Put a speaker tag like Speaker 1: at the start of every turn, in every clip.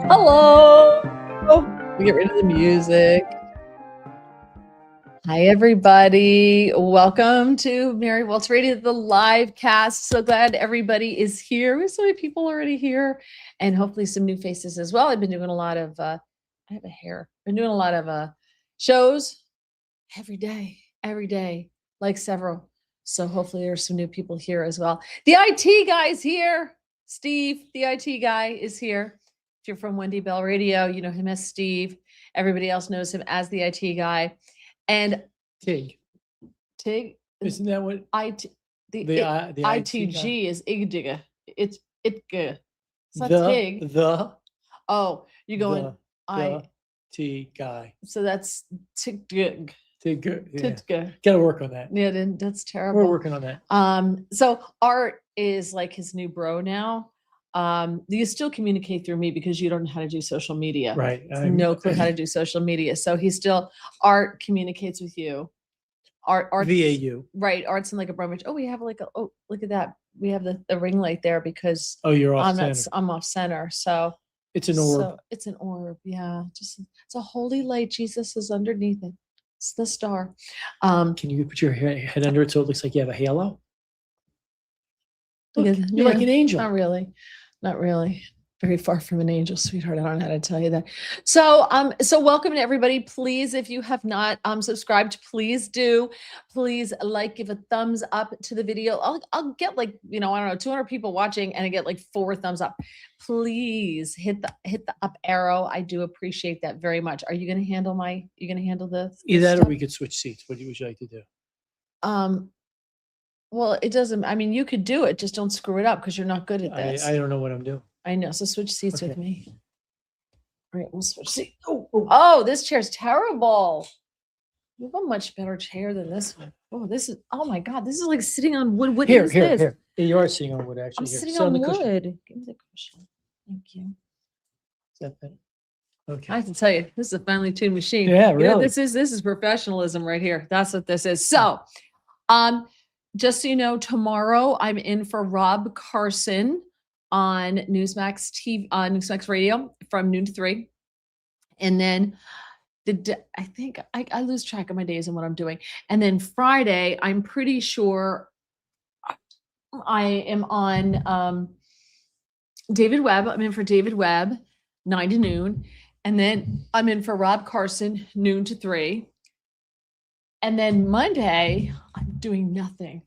Speaker 1: Hello. We get rid of the music. Hi, everybody. Welcome to Mary Waltz Radio, the live cast. So glad everybody is here. We have so many people already here, and hopefully some new faces as well. I've been doing a lot of, I have a hair. Been doing a lot of shows every day, like several. So hopefully there's some new people here as well. The IT guy's here. Steve, the IT guy, is here. If you're from Wendy Bell Radio, you know him as Steve. Everybody else knows him as the IT guy. And
Speaker 2: Tig. Isn't that what
Speaker 1: the
Speaker 2: ITG
Speaker 1: is Igdiga? It's Itga. It's not Tig. Oh, you're going
Speaker 2: IT guy.
Speaker 1: So that's Tig.
Speaker 2: Yeah. Gotta work on that.
Speaker 1: Yeah, that's terrible.
Speaker 2: We're working on that.
Speaker 1: So Art is like his new bro now. You still communicate through me because you don't know how to do social media.
Speaker 2: Right.
Speaker 1: No clue how to do social media. So Art communicates with you. Art
Speaker 2: via you.
Speaker 1: Right. Art's in like a bromwich. Oh, we have look at that. We have the ring light there because
Speaker 2: you're off center.
Speaker 1: I'm off center. So
Speaker 2: it's an orb.
Speaker 1: So it's an orb. Yeah. It's a holy light. Jesus is underneath it. It's the star.
Speaker 2: Can you put your head under it so it looks like you have a halo? Look,
Speaker 1: you're
Speaker 2: like an angel.
Speaker 1: Not really. Very far from an angel, sweetheart. I don't know how to tell you that. So welcome to everybody. Please, if you have not subscribed, please do. Please give a thumbs up to the video. I'll get 200 people watching, and I get 4 thumbs up. Please hit the up arrow. I do appreciate that very much. Are you going to handle the
Speaker 2: either that, or we could switch seats? What would you like to do?
Speaker 1: Well, it doesn't. I mean, you could do it. Just don't screw it up because you're not good at this.
Speaker 2: I don't know what I'm doing.
Speaker 1: I know. So switch seats with me. All right, we'll switch seats. Oh, this chair's terrible. You have a much better chair than this one. Oh my God, this is like sitting on wood. What is this?
Speaker 2: Here. You are sitting on wood, actually.
Speaker 1: I'm sitting on wood. Give me the cushion. Thank you.
Speaker 2: Is that better? Okay.
Speaker 1: I have to tell you, this is a finely tuned machine.
Speaker 2: Yeah, really.
Speaker 1: This is professionalism right here. That's what this is. So, just so you know, tomorrow I'm in for Rob Carson on Newsmax TV, Newsmax Radio from noon to 3. And then I think I lose track of my days and what I'm doing. And then Friday, I'm pretty sure I am on David Webb. I'm in for David Webb, 9 to noon. And then I'm in for Rob Carson, noon to 3. And then Monday, I'm doing nothing.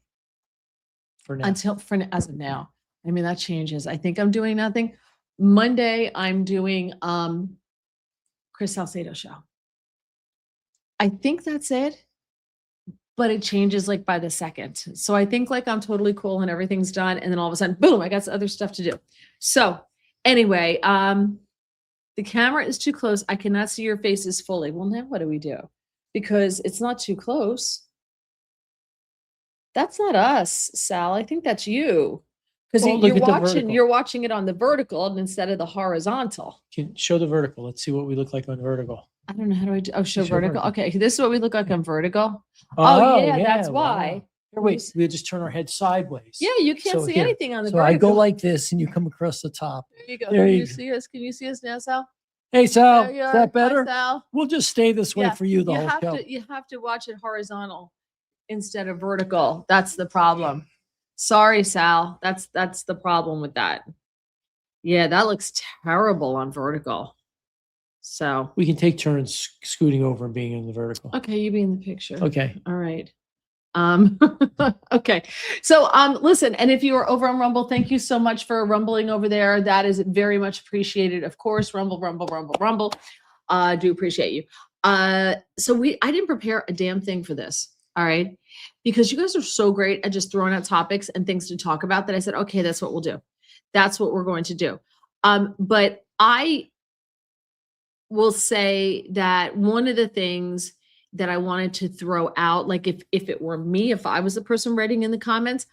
Speaker 2: For now.
Speaker 1: As of now. I mean, that changes. I think I'm doing nothing. Monday, I'm doing Chris Salcedo show. I think that's it, but it changes by the second. So I think I'm totally cool and everything's done. And then all of a sudden, boom, I got other stuff to do. So anyway, the camera is too close. I cannot see your faces fully. Well, now what do we do? Because it's not too close. That's not us, Sal. I think that's you. Because you're watching it on the vertical instead of the horizontal.
Speaker 2: Show the vertical. Let's see what we look like on vertical.
Speaker 1: I don't know how do I do. Oh, show vertical. Okay, this is what we look like on vertical. Oh yeah, that's why.
Speaker 2: Here, wait, we just turn our head sideways.
Speaker 1: Yeah, you can't see anything on the vertical.
Speaker 2: So I go like this, and you come across the top.
Speaker 1: There you go. Can you see us? Can you see us now, Sal?
Speaker 2: Hey, Sal. Is that better?
Speaker 1: Hi, Sal.
Speaker 2: We'll just stay this way for you the whole show.
Speaker 1: You have to watch it horizontal instead of vertical. That's the problem. Sorry, Sal. That's the problem with that. Yeah, that looks terrible on vertical. So
Speaker 2: we can take turns scooting over and being in the vertical.
Speaker 1: Okay, you be in the picture.
Speaker 2: Okay.
Speaker 1: All right. Okay. So listen, and if you are over on Rumble, thank you so much for rumbling over there. That is very much appreciated. Of course, rumble. Do appreciate you. So I didn't prepare a damn thing for this. All right. Because you guys are so great at just throwing out topics and things to talk about that I said, okay, that's what we'll do. That's what we're going to do. But I will say that one of the things that I wanted to throw out, if it were me, if I was the person writing in the comments,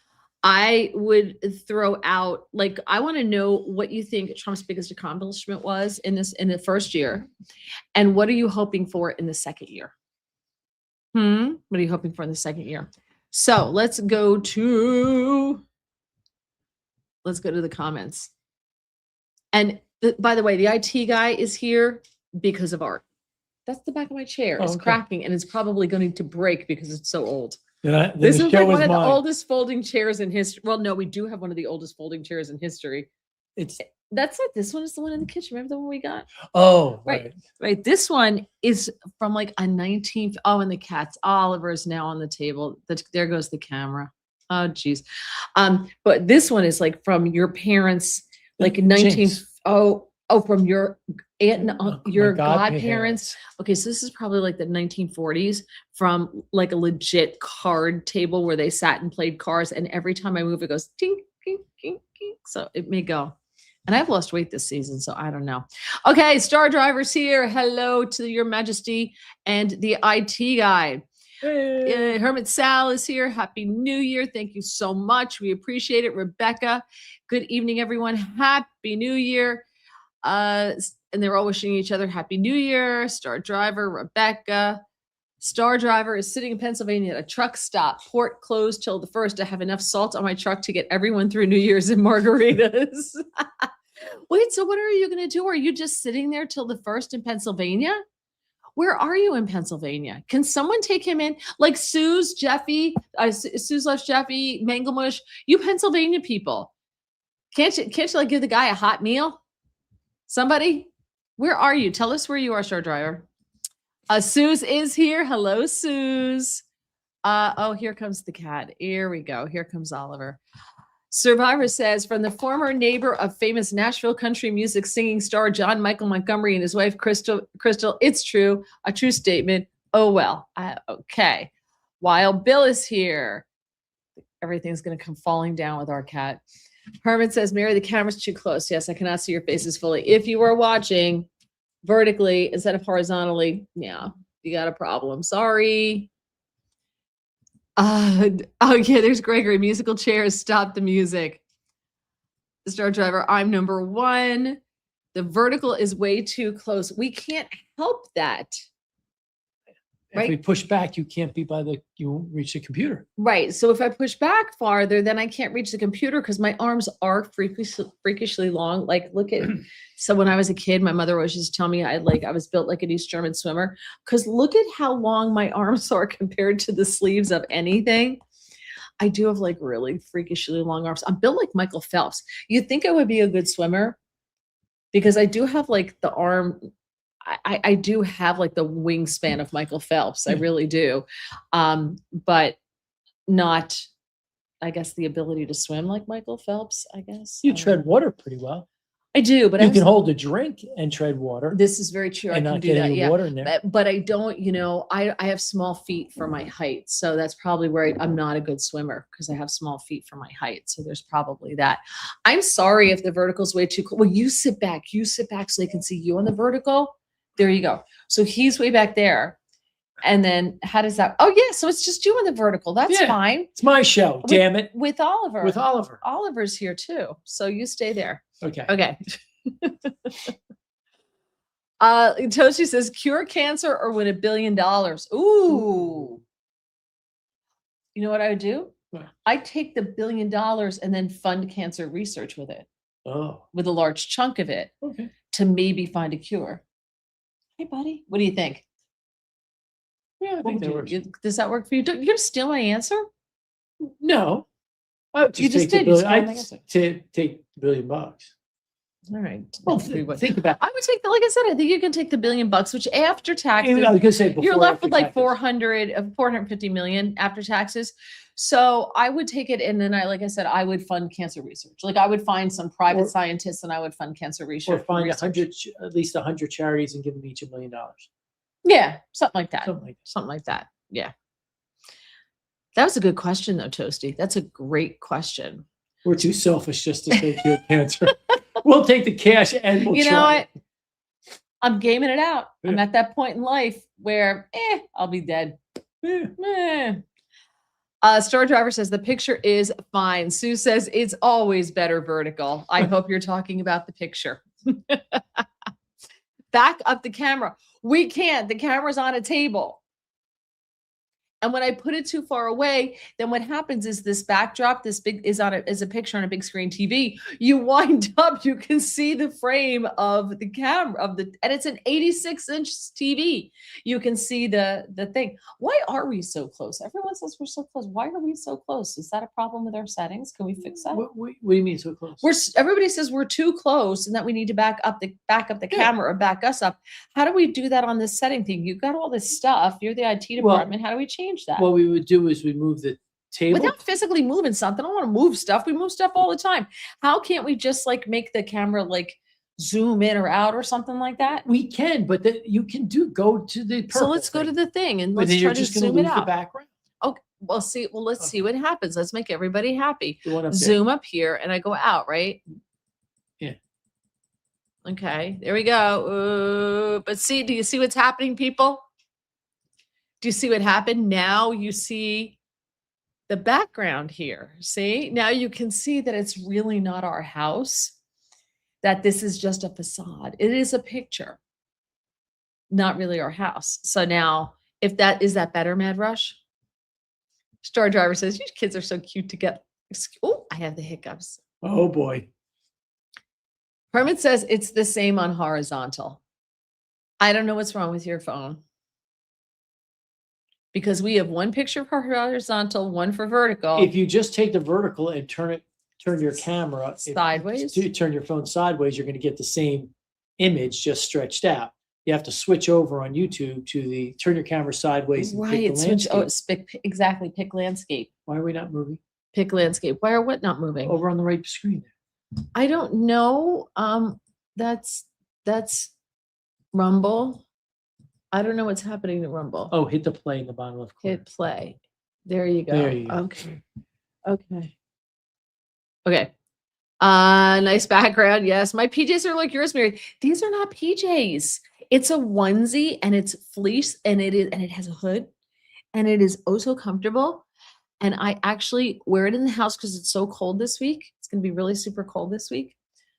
Speaker 1: I would throw out, I want to know what you think Trump's biggest accomplishment was in the first year. And what are you hoping for in the second year? What are you hoping for in the second year? So let's go to the comments. And by the way, the IT guy is here because of art. That's the back of my chair. It's cracking and it's probably going to break because it's so old.
Speaker 2: Then
Speaker 1: This
Speaker 2: the
Speaker 1: is
Speaker 2: show
Speaker 1: like one
Speaker 2: was
Speaker 1: of the
Speaker 2: mine.
Speaker 1: oldest folding chairs in history. Well, no, we do have one of the oldest folding chairs in history. That's it. This one is the one in the kitchen. Remember the one we got?
Speaker 2: Oh,
Speaker 1: right. This one is from like a 19th. Oh, and the cat's Oliver is now on the table. There goes the camera. Oh, geez. But this one is like from your parents, like 19th. From your aunt and your godparents. Okay, so this is probably like the 1940s from like a legit card table where they sat and played cards. And every time I move, it goes tink, tink, tink, tink. So it may go. And I've lost weight this season, so I don't know. Okay, Star Driver's here. Hello to your majesty and the IT guy.
Speaker 2: Hey.
Speaker 1: Hermit Sal is here. Happy New Year. Thank you so much. We appreciate it. Rebecca, good evening, everyone. Happy New Year. And they're all wishing each other Happy New Year. Star Driver, Rebecca. Star Driver is sitting in Pennsylvania at a truck stop. Port closed till the 1st. I have enough salt on my truck to get everyone through New Year's and margaritas. Wait, so what are you going to do? Are you just sitting there till the 1st in Pennsylvania? Where are you in Pennsylvania? Can someone take him in? Like Sue's, Jeffy, Sue's loves Jeffy, Manglemush, you Pennsylvania people. Can't you like give the guy a hot meal? Somebody, where are you? Tell us where you are, Star Driver. Suze is here. Hello, Suze. Oh, here comes the cat. Here we go. Here comes Oliver. Survivor says, from the former neighbor of famous Nashville country music singing star John Michael Montgomery and his wife, Crystal, it's true. A true statement. Oh, well. Okay. Wild Bill is here. Everything's going to come falling down with our cat. Herman says, Mary, the camera's too close. Yes, I cannot see your faces fully. If you are watching vertically instead of horizontally, yeah, you got a problem. Sorry. Yeah, there's Gregory. Musical chairs, stop the music. Star Driver, I'm number 1. The vertical is way too close. We can't help that.
Speaker 2: If we push back, you can't be you won't reach the computer. Right.
Speaker 1: So if I push back farther, then I can't reach the computer because my arms are freakishly long. Like, look at, so when I was a kid, my mother always used to tell me I was built like an East German swimmer because look at how long my arms are compared to the sleeves of anything. I do have like really freakishly long arms. I'm built like Michael Phelps. You'd think I would be a good swimmer because I do have like the arm. I do have like the wingspan of Michael Phelps. I really do. But not, I guess, the ability to swim like Michael Phelps, I guess.
Speaker 2: You tread water pretty well.
Speaker 1: I do, but
Speaker 2: you can hold a drink and tread water.
Speaker 1: This is very true.
Speaker 2: And
Speaker 1: I can
Speaker 2: not
Speaker 1: do
Speaker 2: get
Speaker 1: that.
Speaker 2: any
Speaker 1: Yeah.
Speaker 2: water in there.
Speaker 1: But I don't, I have small feet for my height. So that's probably where I'm not a good swimmer because I have small feet for my height. So there's probably that. I'm sorry if the vertical's way too close. Well, you sit back so they can see you on the vertical. There you go. So he's way back there. And then how does that? Oh, yeah. So it's just you in the vertical. That's fine.
Speaker 2: It's my show. Damn it.
Speaker 1: With Oliver.
Speaker 2: With Oliver.
Speaker 1: Oliver's here too. So you stay there.
Speaker 2: Okay.
Speaker 1: Okay. Toshi says, cure cancer or win $1 billion. Ooh. You know what I would do?
Speaker 2: What?
Speaker 1: I'd take the $1 billion and then fund cancer research with it.
Speaker 2: Oh.
Speaker 1: With a large chunk of it.
Speaker 2: Okay.
Speaker 1: To maybe find a cure. Hey, buddy. What do you think?
Speaker 2: Yeah, I think that works.
Speaker 1: Does that work for you? You're going to steal my answer?
Speaker 2: No. I would
Speaker 1: you just did.
Speaker 2: I'd take $1 billion. All
Speaker 1: right.
Speaker 2: Well, think about it.
Speaker 1: I would take like I said, I think you can take the $1 billion, which after taxes,
Speaker 2: I was gonna say
Speaker 1: you're left with like 450 million after taxes. So I would take it. And then like I said, I would fund cancer research. Like I would find some private scientists and I would fund cancer research.
Speaker 2: Or find at least 100 charities and give them each $1 million.
Speaker 1: Yeah. Something like that.
Speaker 2: Something like that.
Speaker 1: Yeah. That was a good question though, Toasty. That's a great question.
Speaker 2: We're too selfish just to take your cancer. We'll take the cash and we'll
Speaker 1: know what? I'm gaming it out.
Speaker 2: Yeah.
Speaker 1: I'm at that point in life where, I'll be dead. Star Driver says the picture is fine. Sue says it's always better vertical. I hope you're talking about the picture. Back up the camera. We can't. The camera's on a table. And when I put it too far away, then what happens is this backdrop, this big is a picture on a big screen TV. You wind up, you can see the frame of the camera and it's an 86-inch TV. You can see the thing. Why are we so close? Everyone says we're so close. Why are we so close? Is that a problem with our settings? Can we fix that?
Speaker 2: What do you mean so close?
Speaker 1: Everybody says we're too close and that we need to back up the camera or back us up. How do we do that on this setting thing? You've got all this stuff. You're the IT department. How do we change that?
Speaker 2: What we would do is we move the table
Speaker 1: without physically moving something. I don't want to move stuff. We move stuff all the time. How can't we just like make the camera like zoom in or out or something like that?
Speaker 2: We can, but you can go to the
Speaker 1: so let's go to the thing and
Speaker 2: but
Speaker 1: let's try to zoom it out.
Speaker 2: The background.
Speaker 1: Okay. Well, let's see what happens. Let's make everybody happy. Zoom up here and I go out, right?
Speaker 2: Yeah.
Speaker 1: Okay, there we go. But see, do you see what's happening, people? Do you see what happened? Now you see the background here. See, now you can see that it's really not our house, that this is just a facade. It is a picture, not really our house. So now, is that better, Mad Rush? Star Driver says, you kids are so cute to get. Oh, I have the hiccups.
Speaker 2: Oh boy.
Speaker 1: Hermit says it's the same on horizontal. I don't know what's wrong with your phone. Because we have one picture for horizontal, one for vertical.
Speaker 2: If you just take the vertical and turn your camera
Speaker 1: sideways,
Speaker 2: turn your phone sideways, you're going to get the same image just stretched out. You have to switch over on YouTube to turn your camera sideways and pick the landscape.
Speaker 1: Exactly, pick landscape.
Speaker 2: Why are we not moving?
Speaker 1: Pick landscape. Why are what not moving?
Speaker 2: Over on the right screen.
Speaker 1: I don't know. That's Rumble. I don't know what's happening to Rumble.
Speaker 2: Oh, hit the play in the bottom left corner.
Speaker 1: Hit play. There you go.
Speaker 2: There you go.
Speaker 1: Okay. Nice background. Yes. My PJs are like yours, Mary. These are not PJs. It's a onesie and it's fleece and it has a hood and it is oh so comfortable. And I actually wear it in the house because it's so cold this week. It's going to be really super cold this week.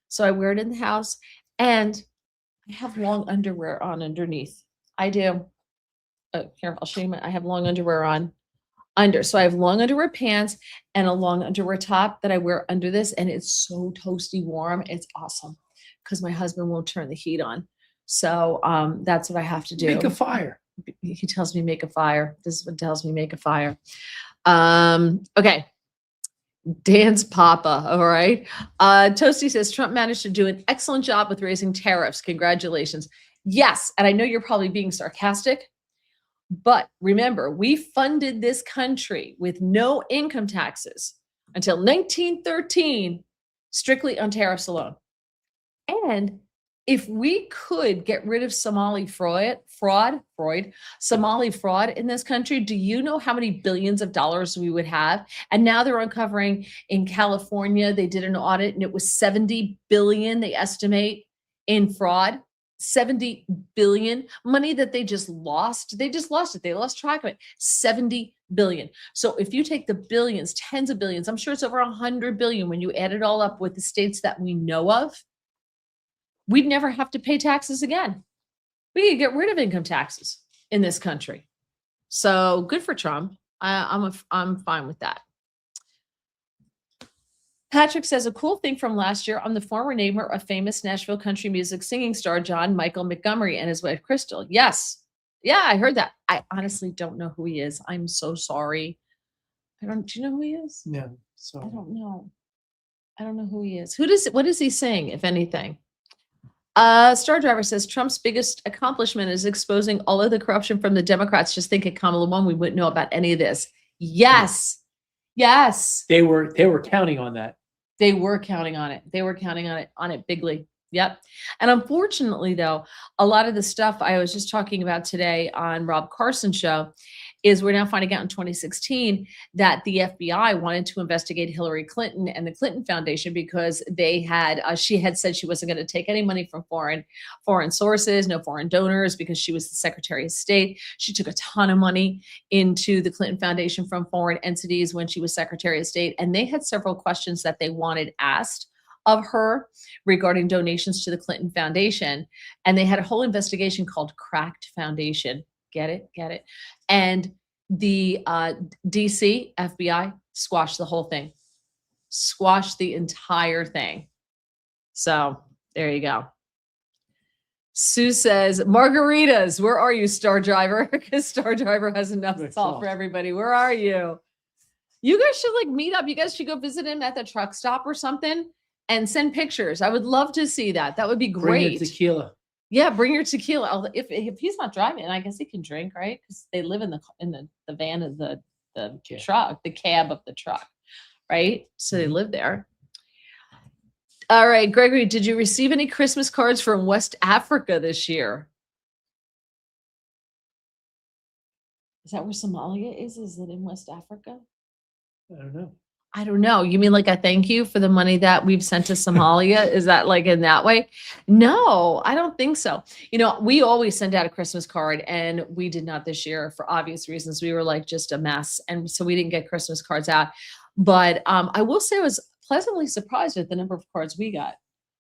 Speaker 1: So I wear it in the house and I have long underwear on underneath. I do. Here, I'll show you. I have long underwear on under. So I have long underwear pants and a long underwear top that I wear under this. And it's so toasty warm. It's awesome because my husband won't turn the heat on. So that's what I have to do.
Speaker 2: Make a fire.
Speaker 1: He tells me make a fire. This is what tells me make a fire. Okay. Dan's Papa. All right. Toasty says Trump managed to do an excellent job with raising tariffs. Congratulations. Yes. And I know you're probably being sarcastic, but remember, we funded this country with no income taxes until 1913, strictly on tariffs alone. And if we could get rid of Somali fraud in this country, do you know how many billions of dollars we would have? And now they're uncovering in California, they did an audit and it was 70 billion, they estimate, in fraud. 70 billion, money that they just lost. They just lost it. They lost track of it. 70 billion. So if you take the billions, tens of billions, I'm sure it's over 100 billion when you add it all up with the states that we know of, we'd never have to pay taxes again. We could get rid of income taxes in this country. So good for Trump. I'm fine with that. Patrick says a cool thing from last year, I'm the former neighbor of famous Nashville country music singing star John Michael Montgomery and his wife Crystal. Yes. Yeah, I heard that. I honestly don't know who he is. I'm so sorry. Do you know who he is?
Speaker 2: No. So
Speaker 1: I don't know. I don't know who he is. What does he sing, if anything? Star Driver says Trump's biggest accomplishment is exposing all of the corruption from the Democrats. Just think at Kamala won, we wouldn't know about any of this. Yes. Yes.
Speaker 2: They were counting on that.
Speaker 1: They were counting on it. They were counting on it bigly. Yep. And unfortunately, though, a lot of the stuff I was just talking about today on Rob Carson's show is we're now finding out in 2016 that the FBI wanted to investigate Hillary Clinton and the Clinton Foundation because she had said she wasn't going to take any money from foreign sources, no foreign donors, because she was the Secretary of State. She took a ton of money into the Clinton Foundation from foreign entities when she was Secretary of State. And they had several questions that they wanted asked of her regarding donations to the Clinton Foundation. And they had a whole investigation called Cracked Foundation. Get it? And the DC FBI squashed the whole thing, squashed the entire thing. So there you go. Sue says, margaritas, where are you, Star Driver? Because Star Driver has enough salt for everybody. Where are you? You guys should like meet up. You guys should go visit him at the truck stop or something and send pictures. I would love to see that. That would be great.
Speaker 2: Bring your tequila.
Speaker 1: Yeah, bring your tequila. If he's not driving, I guess he can drink, right? Because they live in the van of the truck, the cab of the truck, right? So they live there. All right, Gregory, did you receive any Christmas cards from West Africa this year? Is that where Somalia is? Is it in West Africa?
Speaker 2: I don't know.
Speaker 1: You mean like a thank you for the money that we've sent to Somalia? Is that like in that way? No, I don't think so. We always send out a Christmas card, and we did not this year for obvious reasons. We were like just a mess. And so we didn't get Christmas cards out. But I will say I was pleasantly surprised at the number of cards we got,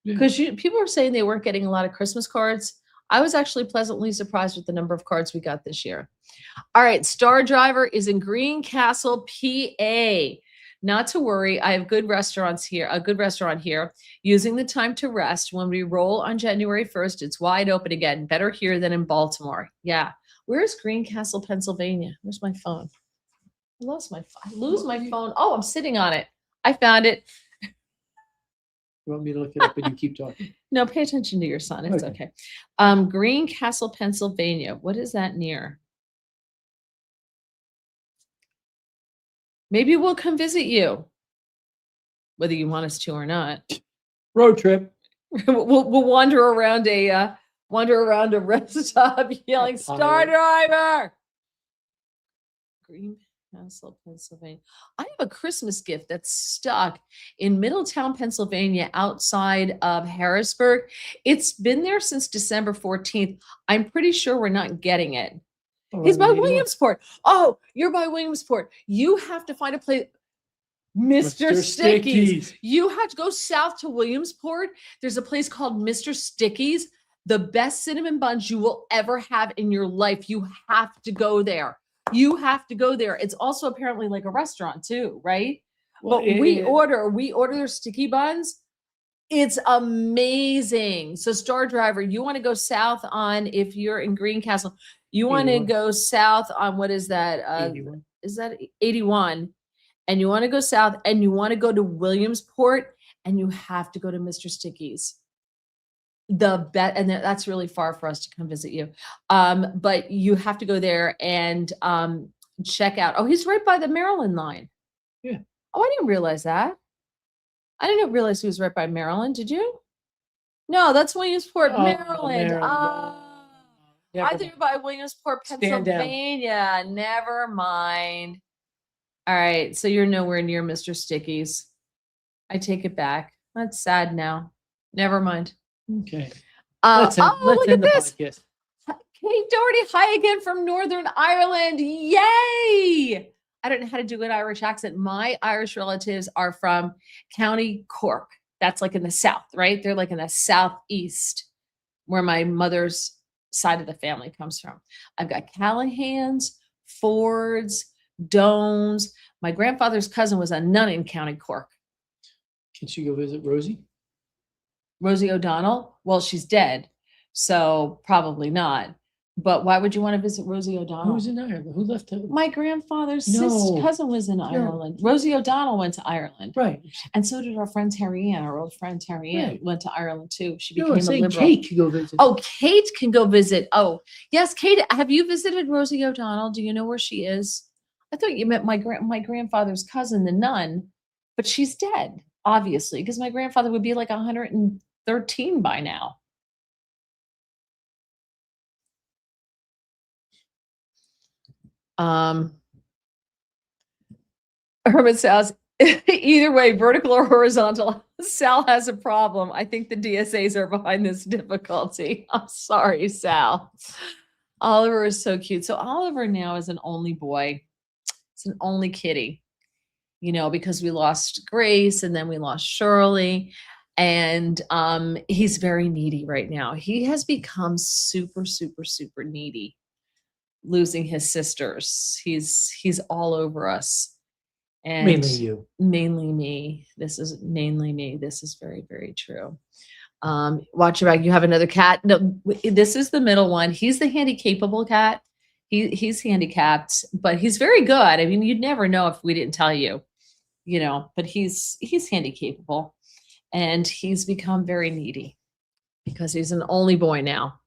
Speaker 1: because people were saying they weren't getting a lot of Christmas cards. I was actually pleasantly surprised with the number of cards we got this year. All right, Star Driver is in Greencastle, PA. Not to worry, I have good restaurants here, a good restaurant here. Using the time to rest. When we roll on January 1st, it's wide open again. Better here than in Baltimore. Yeah. Where's Greencastle, Pennsylvania? Where's my phone? I lose my phone. Oh, I'm sitting on it. I found it.
Speaker 2: You want me to look it up and you keep talking?
Speaker 1: No, pay attention to your son. It's okay. Greencastle, Pennsylvania. What is that near? Maybe we'll come visit you, whether you want us to or not.
Speaker 2: Road trip.
Speaker 1: We'll wander around a rest stop yelling, Star Driver. Greencastle, Pennsylvania. I have a Christmas gift that's stuck in Middletown, Pennsylvania, outside of Harrisburg. It's been there since December 14th. I'm pretty sure we're not getting it. He's by Williamsport. Oh, you're by Williamsport. You have to find a place. Mr. Sticky's. You have to go south to Williamsport. There's a place called Mr. Sticky's. The best cinnamon buns you will ever have in your life. You have to go there. You have to go there. It's also apparently like a restaurant too, right? Well, but we order their sticky buns. It's amazing. So Star Driver, you want to go south on, if you're in Greencastle, you want to go south on, what is that?
Speaker 2: 81.
Speaker 1: Is that 81? And you want to go south and you want to go to Williamsport, and you have to go to Mr. Sticky's. And that's really far for us to come visit you. But you have to go there and check out. Oh, he's right by the Maryland line.
Speaker 2: Yeah.
Speaker 1: Oh, I didn't realize that. I didn't realize he was right by Maryland. Did you? No, that's Williamsport, Maryland. I think by Williamsport, Pennsylvania. Never mind. All right. So you're nowhere near Mr. Sticky's. I take it back. That's sad now. Never mind.
Speaker 2: Okay.
Speaker 1: Let's end this. Kate Doherty, hi again from Northern Ireland. Yay! I don't know how to do an Irish accent. My Irish relatives are from County Cork. That's like in the south, right? They're like in the southeast, where my mother's side of the family comes from. I've got Callahans, Fords, Dones. My grandfather's cousin was a nun in County Cork.
Speaker 2: Can she go visit Rosie?
Speaker 1: Rosie O'Donnell? Well, she's dead, so probably not. But why would you want to visit Rosie O'Donnell?
Speaker 2: Who's in Ireland? Who left her?
Speaker 1: My grandfather's cousin was in Ireland. Rosie O'Donnell went to Ireland.
Speaker 2: Right.
Speaker 1: And so did our friend Terry Ann. Our old friend Terry Ann went to Ireland too. She became a liberal.
Speaker 2: Kate can go visit.
Speaker 1: Oh, Kate can go visit. Oh, yes, Kate. Have you visited Rosie O'Donnell? Do you know where she is? I thought you met my grandfather's cousin, the nun, but she's dead, obviously, because my grandfather would be like 113 by now. Herman says, either way, vertical or horizontal, Sal has a problem. I think the DSAs are behind this difficulty. I'm sorry, Sal. Oliver is so cute. So Oliver now is an only boy. It's an only kitty, because we lost Grace and then we lost Shirley. And he's very needy right now. He has become super, super, super needy. losing his sisters. He's all over us. And
Speaker 2: mainly you.
Speaker 1: Mainly me. This is mainly me. This is very, very true. Watch your back. You have another cat. No, this is the middle one. He's the handy-capable cat. He's handicapped, but he's very good. I mean, you'd never know if we didn't tell you, but he's handy-capable, and he's become very needy because he's an only boy now.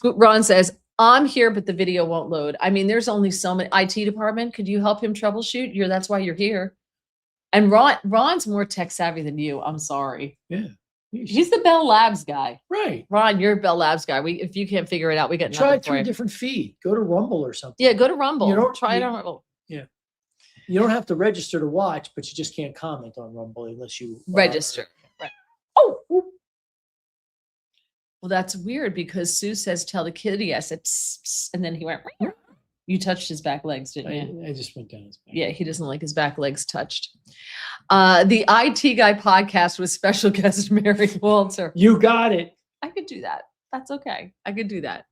Speaker 1: Ron says, I'm here, but the video won't load. I mean, there's only so many. IT department, could you help him troubleshoot? That's why you're here. And Ron's more tech savvy than you. I'm sorry.
Speaker 2: Yeah.
Speaker 1: He's the Bell Labs guy.
Speaker 2: Right.
Speaker 1: Ron, you're a Bell Labs guy. If you can't figure it out, we got nothing
Speaker 2: Try it
Speaker 1: for
Speaker 2: through
Speaker 1: you.
Speaker 2: a different feed. Go to Rumble or something.
Speaker 1: Yeah, go to Rumble. Try it on Rumble.
Speaker 2: Yeah. You don't have to register to watch, but you just can't comment on Rumble unless you
Speaker 1: register. Right. Oh. Well, that's weird because Sue says, tell the kitty. I said, psst, psst, and then he went, you touched his back legs, didn't you?
Speaker 2: I just went down his back.
Speaker 1: Yeah, he doesn't like his back legs touched. The IT Guy podcast with special guest Mary Walter.
Speaker 2: You got it.
Speaker 1: I could do that. That's okay. I could do that.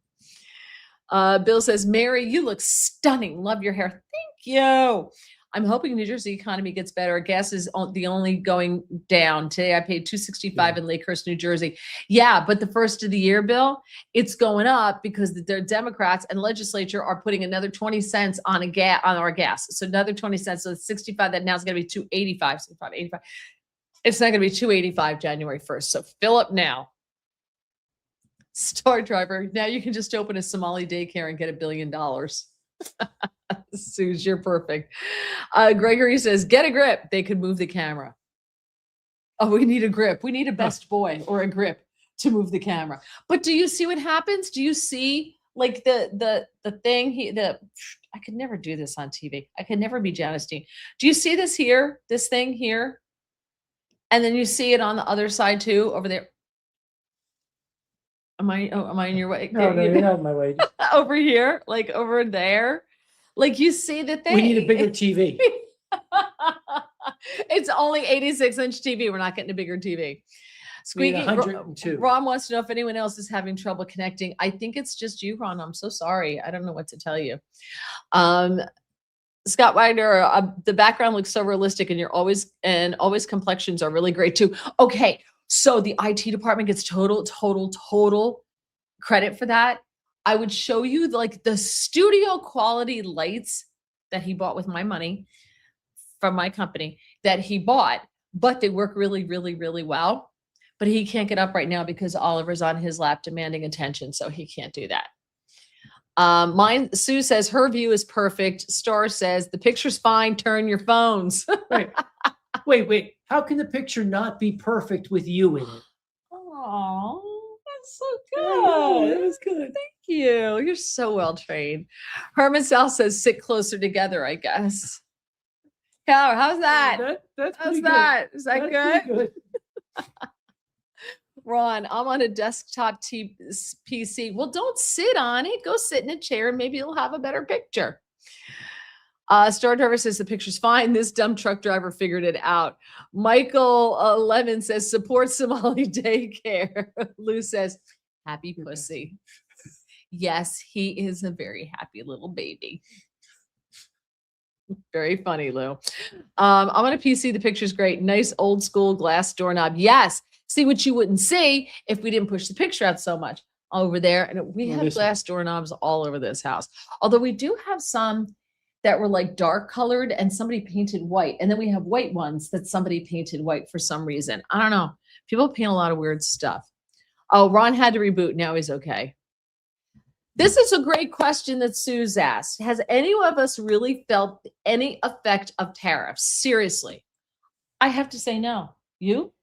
Speaker 1: Bill says, Mary, you look stunning. Love your hair. Thank you. I'm hoping New Jersey economy gets better. Gas is the only going down. Today I paid $2.65 in Lakehurst, New Jersey. Yeah, but the first of the year, Bill, it's going up because the Democrats and legislature are putting another 20 cents on our gas. So another 20 cents. So it's 65. That now is going to be 285. 65, 85. It's not going to be 285 January 1st. So fill up now. Star Driver. Now you can just open a Somali daycare and get $1 billion. Suze, you're perfect. Gregory says, get a grip. They could move the camera. Oh, we need a grip. We need a best boy or a grip to move the camera. But do you see what happens? Do you see like the thing I could never do this on TV. I could never be Janice Dean. Do you see this here? This thing here? And then you see it on the other side too, over there. Am I in your way?
Speaker 2: No, you're not in my way.
Speaker 1: Over here, like over there. Like you see the thing.
Speaker 2: We need a bigger TV.
Speaker 1: It's only 86-inch TV. We're not getting a bigger TV. Squeaky.
Speaker 2: 102.
Speaker 1: Ron wants to know if anyone else is having trouble connecting. I think it's just you, Ron. I'm so sorry. I don't know what to tell you. Scott Wagner, the background looks so realistic, and always complexions are really great too. Okay, so the IT department gets total credit for that. I would show you like the studio quality lights that he bought with my money from my company that he bought, but they work really, really, really well. But he can't get up right now because Oliver's on his lap demanding attention, so he can't do that. Sue says her view is perfect. Star says the picture's fine. Turn your phones.
Speaker 2: Wait. How can the picture not be perfect with you in it?
Speaker 1: Oh, that's so good.
Speaker 2: Oh, that was good.
Speaker 1: Thank you. You're so well trained. Herman Sal says sit closer together, I guess. How's that? How's that? Is that good? Ron, I'm on a desktop PC. Well, don't sit on it. Go sit in a chair and maybe you'll have a better picture. Star Driver says the picture's fine. This dumb truck driver figured it out. Michael Lemon says support Somali daycare. Lou says happy pussy. Yes, he is a very happy little baby. Very funny, Lou. I'm on a PC. The picture's great. Nice old school glass doorknob. Yes. See what you wouldn't see if we didn't push the picture out so much over there. And we have glass doorknobs all over this house. Although we do have some that were like dark colored and somebody painted white. And then we have white ones that somebody painted white for some reason. I don't know. People paint a lot of weird stuff. Oh, Ron had to reboot. Now he's okay. This is a great question that Sue's asked. Has any of us really felt any effect of tariffs? Seriously. I have to say no. You?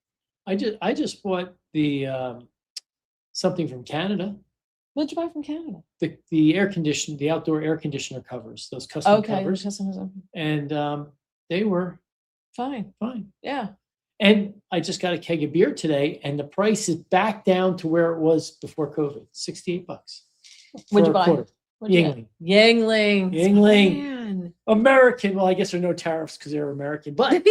Speaker 2: I just bought the something from Canada.
Speaker 1: What'd you buy from Canada?
Speaker 2: The outdoor air conditioner covers, those custom covers. And they were
Speaker 1: fine. Yeah.
Speaker 2: And I just got a keg of beer today, and the price is back down to where it was before COVID, $68.
Speaker 1: What'd you buy?
Speaker 2: Yingling.
Speaker 1: Man.
Speaker 2: American. Well, I guess there are no tariffs because they're American, but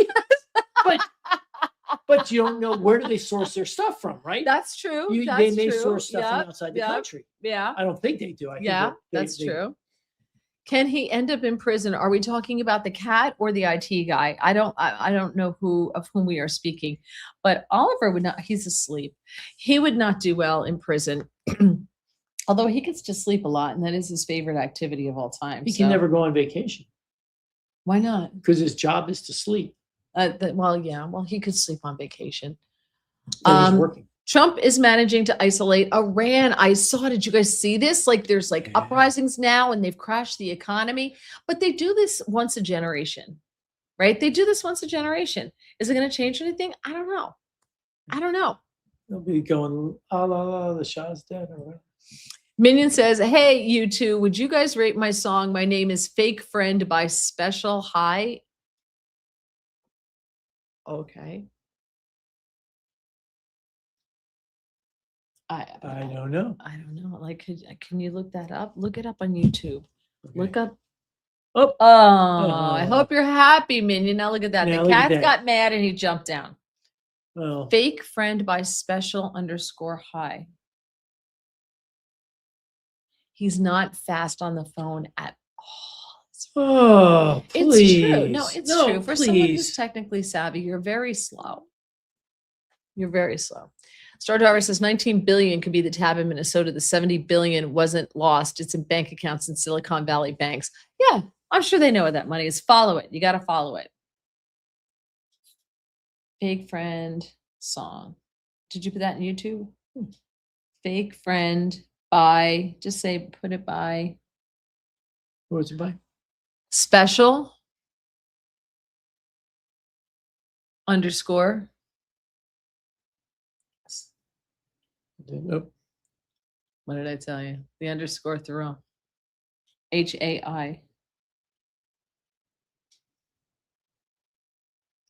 Speaker 2: but you don't know where do they source their stuff from, right?
Speaker 1: That's true.
Speaker 2: They may source stuff from outside the country.
Speaker 1: Yeah.
Speaker 2: I don't think they do. I think
Speaker 1: that's true. Can he end up in prison? Are we talking about the cat or the IT guy? I don't know of whom we are speaking, but Oliver would not, he's asleep. He would not do well in prison. Although he gets to sleep a lot, and that is his favorite activity of all time.
Speaker 2: He can never go on vacation.
Speaker 1: Why not?
Speaker 2: Because his job is to sleep.
Speaker 1: Well, he could sleep on vacation.
Speaker 2: He's working.
Speaker 1: Trump is managing to isolate Iran. I saw, did you guys see this? Like there's uprisings now and they've crashed the economy, but they do this once a generation, right? They do this once a generation. Is it going to change anything? I don't know.
Speaker 2: They'll be going, oh, la, la, the Shah's dead or whatever.
Speaker 1: Minion says, hey, you two, would you guys rate my song? My name is Fake Friend by Special High. Okay. I
Speaker 2: don't know.
Speaker 1: I don't know. Like, can you look that up? Look it up on YouTube.
Speaker 2: Okay.
Speaker 1: Look up. I hope you're happy, Minion. Now look at that. The cat got mad and he jumped down.
Speaker 2: Well,
Speaker 1: Fake Friend by Special_High. He's not fast on the phone at all.
Speaker 2: Oh, please.
Speaker 1: It's true. No, it's true. For someone who's technically savvy, you're very slow. Star Driver says 19 billion could be the tab in Minnesota. The 70 billion wasn't lost. It's in bank accounts in Silicon Valley banks. Yeah, I'm sure they know where that money is. Follow it. You got to follow it. Fake Friend song. Did you put that in YouTube? Fake Friend by, just say, put it by.
Speaker 2: What was it by?
Speaker 1: Special _
Speaker 2: Nope.
Speaker 1: What did I tell you? The underscore through. HAI.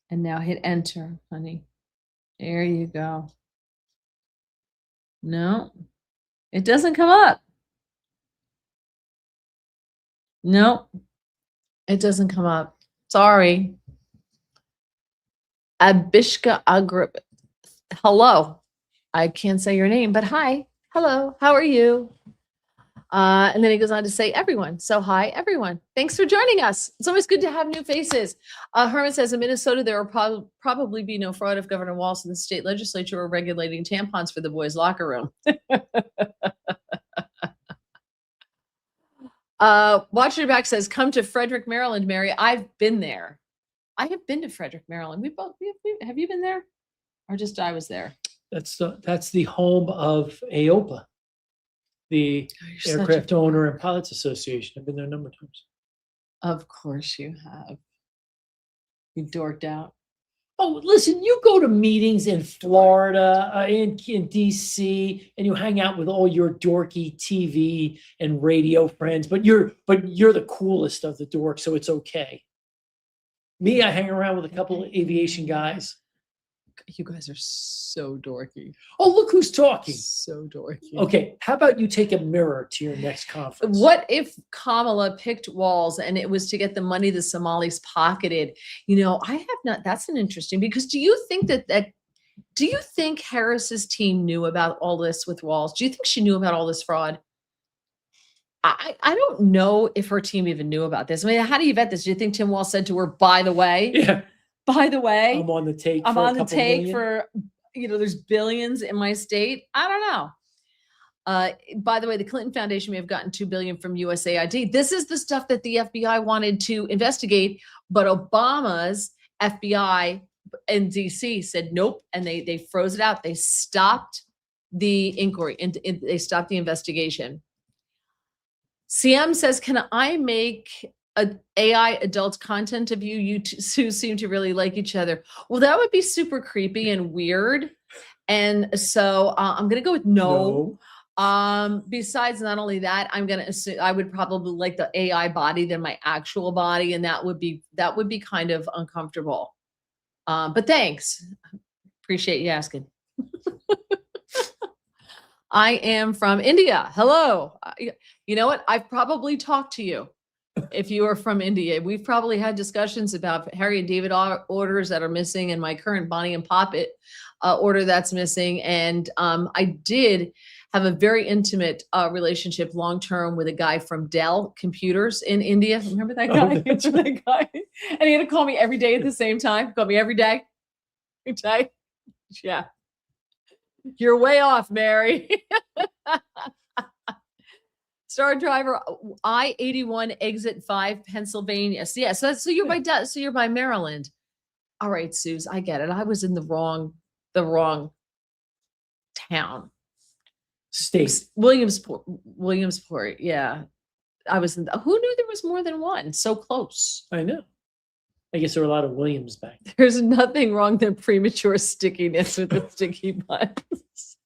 Speaker 1: And now hit enter, honey. There you go. No, it doesn't come up. No, it doesn't come up. Sorry. Abishka Agrip. Hello. I can't say your name, but hi. Hello. How are you? And then he goes on to say, everyone. So hi, everyone. Thanks for joining us. It's always good to have new faces. Herman says in Minnesota, there will probably be no fraud if Governor Walz and the state legislature are regulating tampons for the boys' locker room. Watch Your Back says, come to Frederick, Maryland, Mary. I've been there. I have been to Frederick, Maryland. Have you been there? Or just I was there?
Speaker 2: That's the home of AOPA, the Aircraft Owner and Pilots Association. I've been there a number of times.
Speaker 1: Of course you have. You dorked out.
Speaker 2: Oh, listen, you go to meetings in Florida, in DC, and you hang out with all your dorky TV and radio friends, but you're the coolest of the dorks, so it's okay. Me, I hang around with a couple of aviation guys.
Speaker 1: You guys are so dorky.
Speaker 2: Oh, look who's talking.
Speaker 1: So dorky.
Speaker 2: Okay, how about you take a mirror to your next conference?
Speaker 1: What if Kamala picked Walz and it was to get the money the Somalis pocketed? I have not. That's an interesting, because do you think do you think Harris's team knew about all this with Walz? Do you think she knew about all this fraud? I don't know if her team even knew about this. I mean, how do you vet this? Do you think Tim Walz said to her, by the way?
Speaker 2: Yeah.
Speaker 1: By the way,
Speaker 2: I'm on the take.
Speaker 1: For there's billions in my state. I don't know. By the way, the Clinton Foundation may have gotten $2 billion from USAID. This is the stuff that the FBI wanted to investigate, but Obama's FBI in DC said nope, and they froze it out. They stopped the inquiry and they stopped the investigation. CM says, can I make AI adult content of you two seem to really like each other? Well, that would be super creepy and weird. And so I'm going to go with no. Besides, not only that, I'm going to assume I would probably like the AI body than my actual body. And that would be kind of uncomfortable. But thanks. Appreciate you asking. I am from India. Hello. You know what? I've probably talked to you. if you are from India. We've probably had discussions about Harry and David orders that are missing and my current Bonnie and Poppet order that's missing. And I did have a very intimate relationship long-term with a guy from Dell Computers in India. Remember that guy?
Speaker 2: Oh, that's
Speaker 1: Remember that guy? And he had to call me every day at the same time. Call me every day. Every day. Yeah. You're way off, Mary. Star driver I-81 exit 5 Pennsylvania. So yeah, so you're by Maryland. All right, Suze, I get it. I was in the wrong town.
Speaker 2: State.
Speaker 1: Williamsport. Yeah. I was in who knew there was more than one? So close.
Speaker 2: I know. I guess there were a lot of Williams back then.
Speaker 1: There's nothing wrong than premature stickiness with the sticky buns.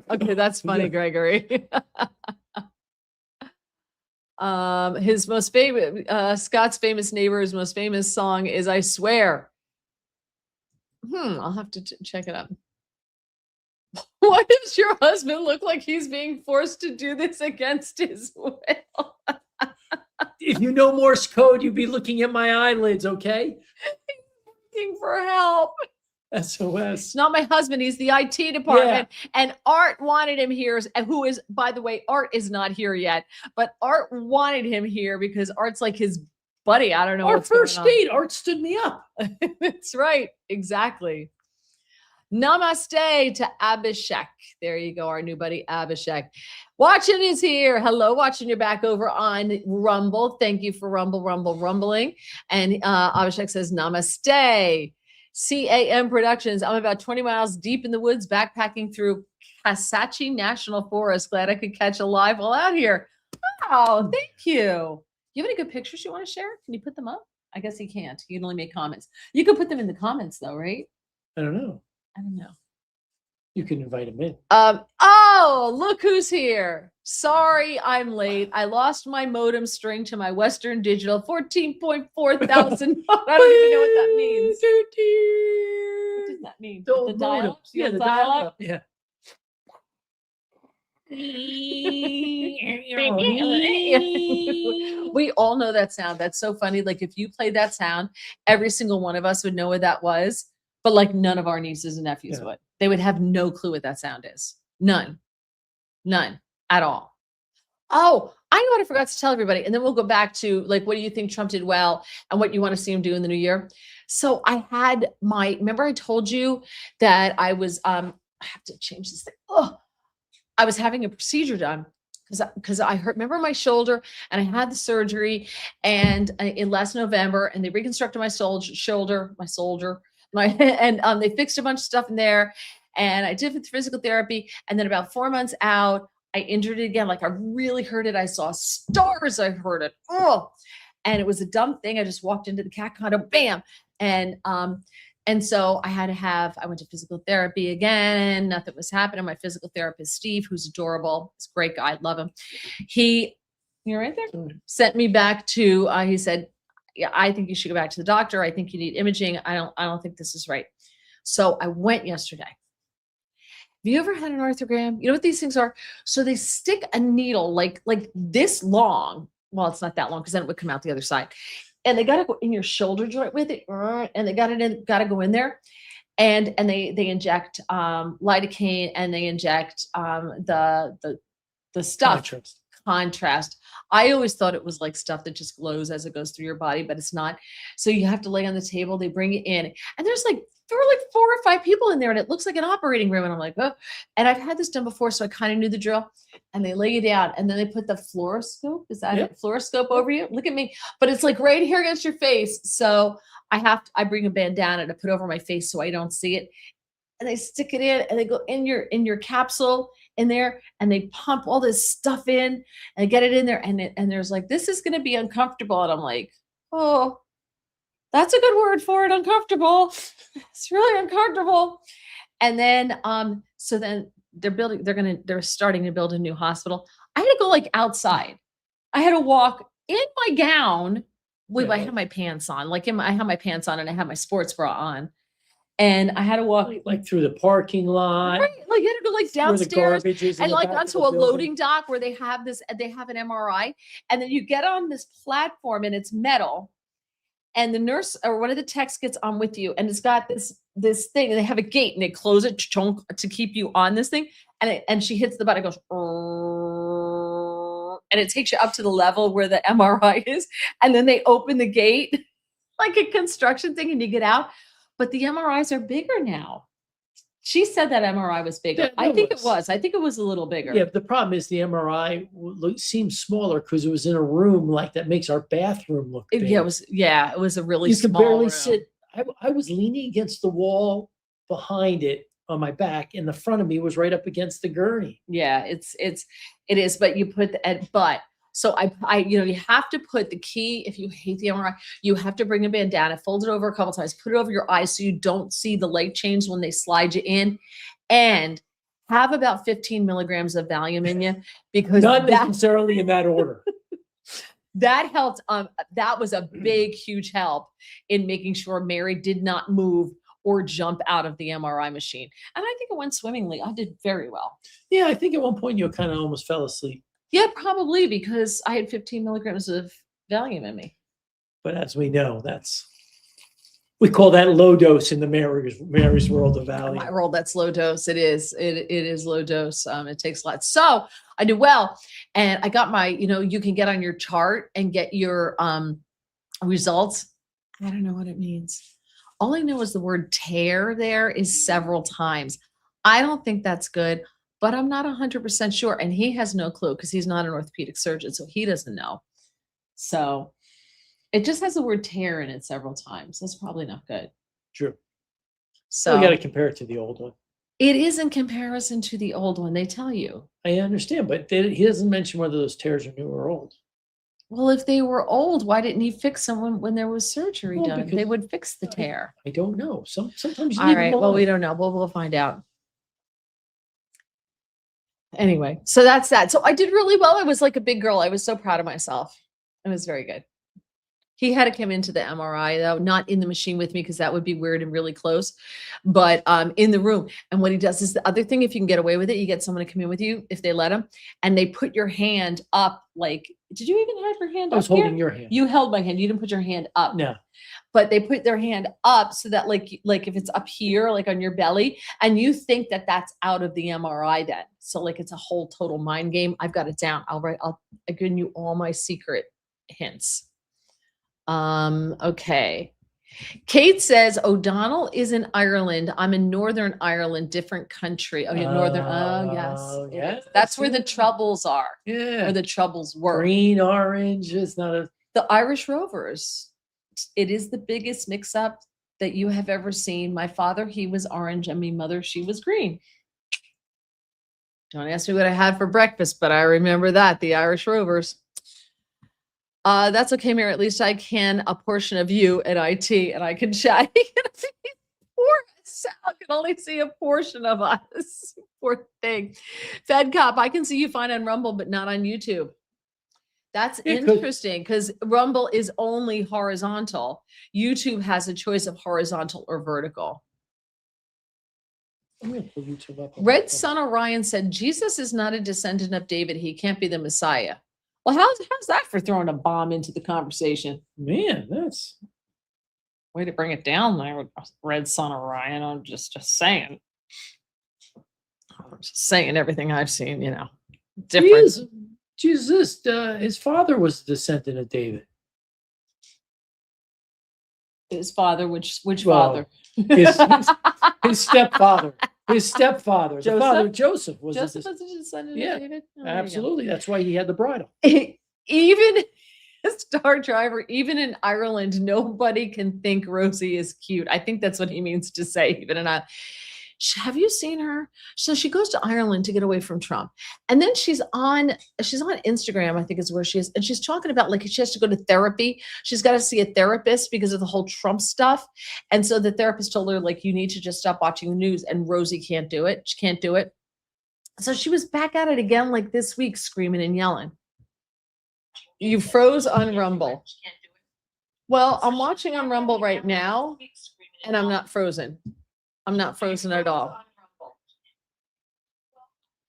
Speaker 1: Okay, that's funny,
Speaker 2: Yeah.
Speaker 1: Gregory. His most famous Scott's famous neighbor's most famous song is "I Swear." I'll have to check it out. Why does your husband look like he's being forced to do this against his will?
Speaker 2: If you know Morse code, you'd be looking at my eyelids, okay?
Speaker 1: Looking for help.
Speaker 2: SOS.
Speaker 1: It's not my husband. He's the IT department. Yeah. And Art wanted him here, who is, by the way, Art is not here yet, but Art wanted him here because Art's like his buddy. I don't know.
Speaker 2: Our first date, Art stood me up.
Speaker 1: That's right. Exactly. Namaste to Abhishek. There you go, our new buddy Abhishek. Watching is here. Hello, watching you back over on Rumble. Thank you for rumbling. And Abhishek says namaste. CAM Productions. I'm about 20 miles deep in the woods, backpacking through Kassachi National Forest. Glad I could catch a live while out here. Oh, thank you. You have any good pictures you want to share? Can you put them up? I guess you can't. You can only make comments. You can put them in the comments though, right?
Speaker 2: I don't know.
Speaker 1: You
Speaker 2: can invite him in.
Speaker 1: Oh, look who's here. Sorry, I'm late. I lost my modem string to my Western Digital 14.4 thousand. I don't even know what that means. What does that mean? The dial-up?
Speaker 2: Yeah, the dial-up. Yeah.
Speaker 1: We all know that sound. That's so funny. Like if you played that sound, every single one of us would know what that was. But like none of our nieces and nephews would. They would have no clue what that sound is. None at all. Oh, I know what I forgot to tell everybody. And then we'll go back to like, what do you think Trump did well and what you want to see him do in the new year? So I had remember I told you that I was, I have to change this thing. Oh, I was having a procedure done because I hurt, remember my shoulder and I had the surgery and in last November and they reconstructed my shoulder. And they fixed a bunch of stuff in there and I did physical therapy. And then about 4 months out, I injured it again. Like I really hurt it. I saw stars. I heard it. Oh, and it was a dumb thing. I just walked into the cat condo, bam. And so I went to physical therapy again. Nothing was happening. My physical therapist, Steve, who's adorable. He's a great guy. I love him. You're right there. Sent me back to, he said, yeah, I think you should go back to the doctor. I think you need imaging. I don't think this is right. So I went yesterday. Have you ever had an arthrogram? You know what these things are? So they stick a needle like this long. Well, it's not that long because then it would come out the other side. And they got to go in your shoulder joint with it. And they got to go in there. And they inject lidocaine and they inject the stuff. Contrast. I always thought it was like stuff that just glows as it goes through your body, but it's not. So you have to lay on the table. They bring it in, and there were like 4 or 5 people in there, and it looks like an operating room. And I'm like, oh. And I've had this done before, so I kind of knew the drill. And they lay you down, and then they put the fluoroscope. Is that it? Fluoroscope over you? Look at me, but it's like right here against your face. So I bring a bandana to put over my face so I don't see it. And they stick it in, and they go in your capsule in there, and they pump all this stuff in and get it in there. And there's like, this is going to be uncomfortable. And I'm like, oh, that's a good word for it. Uncomfortable. It's really uncomfortable. And then, so then they're starting to build a new hospital. I had to go like outside. I had to walk in my gown. I had my pants on, I had my pants on and I had my sports bra on. And I had to walk
Speaker 2: Like through the parking lot.
Speaker 1: right, like you had to go like
Speaker 2: Where the
Speaker 1: downstairs
Speaker 2: garbage is in
Speaker 1: and
Speaker 2: the
Speaker 1: like
Speaker 2: back of
Speaker 1: onto
Speaker 2: the
Speaker 1: a
Speaker 2: building.
Speaker 1: loading dock where they have an MRI, and then you get on this platform and it's metal, and the nurse or one of the techs gets on with you, and it's got this thing, and they have a gate and they close it to keep you on this thing, and she hits the button, it goes and it takes you up to the level where the MRI is, and then they open the gate like a construction thing and you get out. But the MRIs are bigger now. She said that MRI was bigger.
Speaker 2: Yeah,
Speaker 1: I
Speaker 2: that
Speaker 1: think it
Speaker 2: was.
Speaker 1: was. I think it was a little bigger.
Speaker 2: Yeah, but the problem is the MRI seems smaller because it was in a room like that makes our bathroom look big.
Speaker 1: Yeah, it was a really
Speaker 2: You
Speaker 1: small
Speaker 2: could barely
Speaker 1: room.
Speaker 2: sit. I was leaning against the wall behind it on my back, and the front of me was right up against the gurney.
Speaker 1: Yeah, it is. But you put so you have to put the key. If you hate the MRI, you have to bring a bandana, fold it over a couple times, put it over your eyes so you don't see the light change when they slide you in, and have about 15 milligrams of Valium in you because
Speaker 2: Not necessarily in that order.
Speaker 1: that helped. That was a big, huge help in making sure Mary did not move or jump out of the MRI machine. And I think it went swimmingly. I did very well.
Speaker 2: Yeah, I think at one point you kind of almost fell asleep.
Speaker 1: Yeah, probably because I had 15 milligrams of Valium in me.
Speaker 2: But as we know, we call that low dose in the Mary's world of Valium.
Speaker 1: My world, that's low dose. It is. It is low dose. It takes lots. So I did well, and I got my. You can get on your chart and get your results. I don't know what it means. All I know is the word tear there is several times. I don't think that's good, but I'm not 100% sure. And he has no clue because he's not an orthopedic surgeon, so he doesn't know. So it just has the word tear in it several times. That's probably not good.
Speaker 2: True.
Speaker 1: So
Speaker 2: we got to compare it to the old one.
Speaker 1: It is in comparison to the old one, they tell you.
Speaker 2: I understand, but he doesn't mention whether those tears are new or old.
Speaker 1: Well, if they were old, why didn't he fix them when there was surgery done? They would fix the tear.
Speaker 2: I don't know. Sometimes you
Speaker 1: All right. Well, we don't know. We'll find out. Anyway, so that's that. So I did really well. I was like a big girl. I was so proud of myself. It was very good. He had to come into the MRI though, not in the machine with me because that would be weird and really close, but in the room. And what he does is the other thing, if you can get away with it, you get someone to come in with you if they let him, and they put your hand up. Like, did you even have your hand up?
Speaker 2: I was holding your hand.
Speaker 1: You held my hand. You didn't put your hand up.
Speaker 2: No.
Speaker 1: But they put their hand up so that like if it's up here, like on your belly, and you think that that's out of the MRI then. So like it's a whole total mind game. I've got it down. I'll give you all my secret hints. Okay. Kate says O'Donnell is in Ireland. I'm in Northern Ireland, different country. Oh, yeah, Northern. Oh, yes.
Speaker 2: Yeah,
Speaker 1: that's where the troubles are.
Speaker 2: Yeah.
Speaker 1: Where the troubles were.
Speaker 2: Green, orange is not a.
Speaker 1: The Irish Rovers. It is the biggest mix-up that you have ever seen. My father, he was orange, and my mother, she was green. Don't ask me what I had for breakfast, but I remember that, the Irish Rovers. That's okay, Mary. At least I can a portion of you at IT, and I can chat. Poor Sal can only see a portion of us. Poor thing. Fed Cop, I can see you fine on Rumble, but not on YouTube. That's interesting because Rumble is only horizontal. YouTube has a choice of horizontal or vertical.
Speaker 2: I'm going to pull YouTube up.
Speaker 1: Red Son Orion said, Jesus is not a descendant of David. He can't be the Messiah. Well, how's that for throwing a bomb into the conversation?
Speaker 2: Man, that's
Speaker 1: way to bring it down there, Red Son Orion. I'm just saying. I'm just saying everything I've seen, different.
Speaker 2: Jesus, his father was a descendant of David.
Speaker 1: His father, which father?
Speaker 2: His stepfather. His stepfather,
Speaker 1: Joseph?
Speaker 2: The father Joseph was
Speaker 1: a descendant of David. Oh,
Speaker 2: absolutely. That's why he had the bridle.
Speaker 1: Even a star driver, even in Ireland, nobody can think Rosie is cute. I think that's what he means to say. Even in have you seen her? So she goes to Ireland to get away from Trump, and then she's on Instagram, I think is where she is, and she's talking about like she has to go to therapy. She's got to see a therapist because of the whole Trump stuff, and so the therapist told her like you need to just stop watching the news. And Rosie can't do it. She can't do it. So she was back at it again like this week, screaming and yelling. You froze on Rumble. Well, I'm watching on Rumble right now, and I'm not frozen. I'm not frozen at all.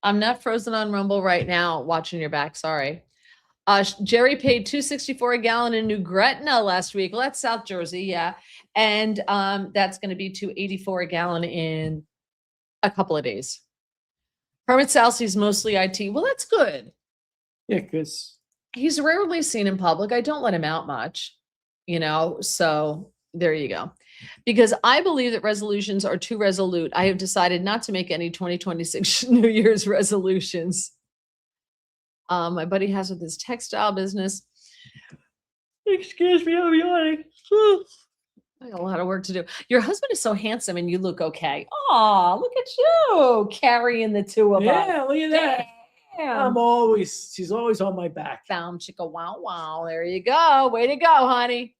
Speaker 1: I'm not frozen on Rumble right now, watching your back. Sorry. Jerry paid $2.64 a gallon in New Gretna last week. Well, that's South Jersey, yeah. And that's going to be $2.84 a gallon in a couple of days. Hermit Salcy's mostly IT. Well, that's good.
Speaker 2: Yeah, because
Speaker 1: He's rarely seen in public. I don't let him out much, so there you go. Because I believe that resolutions are too resolute. I have decided not to make any 2026 New Year's resolutions. My buddy has with his textile business. Excuse me, I'm yawning. I got a lot of work to do. Your husband is so handsome and you look okay. Oh, look at you carrying the two of us.
Speaker 2: yeah, look at that.
Speaker 1: Damn.
Speaker 2: She's always on my back.
Speaker 1: Found chicka wow wow. There you go. Way to go, honey.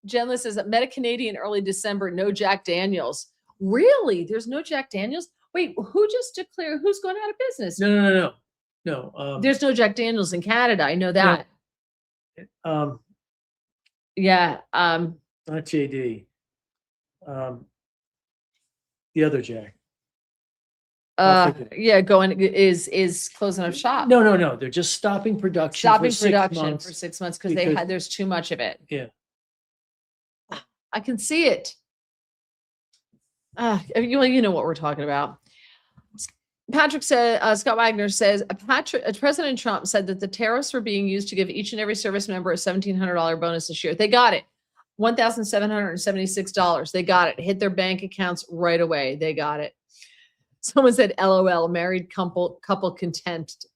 Speaker 1: Jenla says that Meta-Canadian early December, no Jack Daniels. Really? There's no Jack Daniels? Wait, who just declared who's going out of business?
Speaker 2: No.
Speaker 1: There's no Jack Daniels in Canada. I know that. Yeah.
Speaker 2: Not JD. The other Jack.
Speaker 1: Yeah, going is closing up shop.
Speaker 2: No. They're just stopping production.
Speaker 1: Stopping
Speaker 2: for 6
Speaker 1: production
Speaker 2: months
Speaker 1: for 6 months because there's too much of it.
Speaker 2: Yeah.
Speaker 1: I can see it. You know what we're talking about. Patrick said, Scott Wagner says, President Trump said that the tariffs were being used to give each and every service member a $1,700 bonus this year. They got it. $1,776. They got it. Hit their bank accounts right away. They got it. Someone said, LOL, married couple contempt.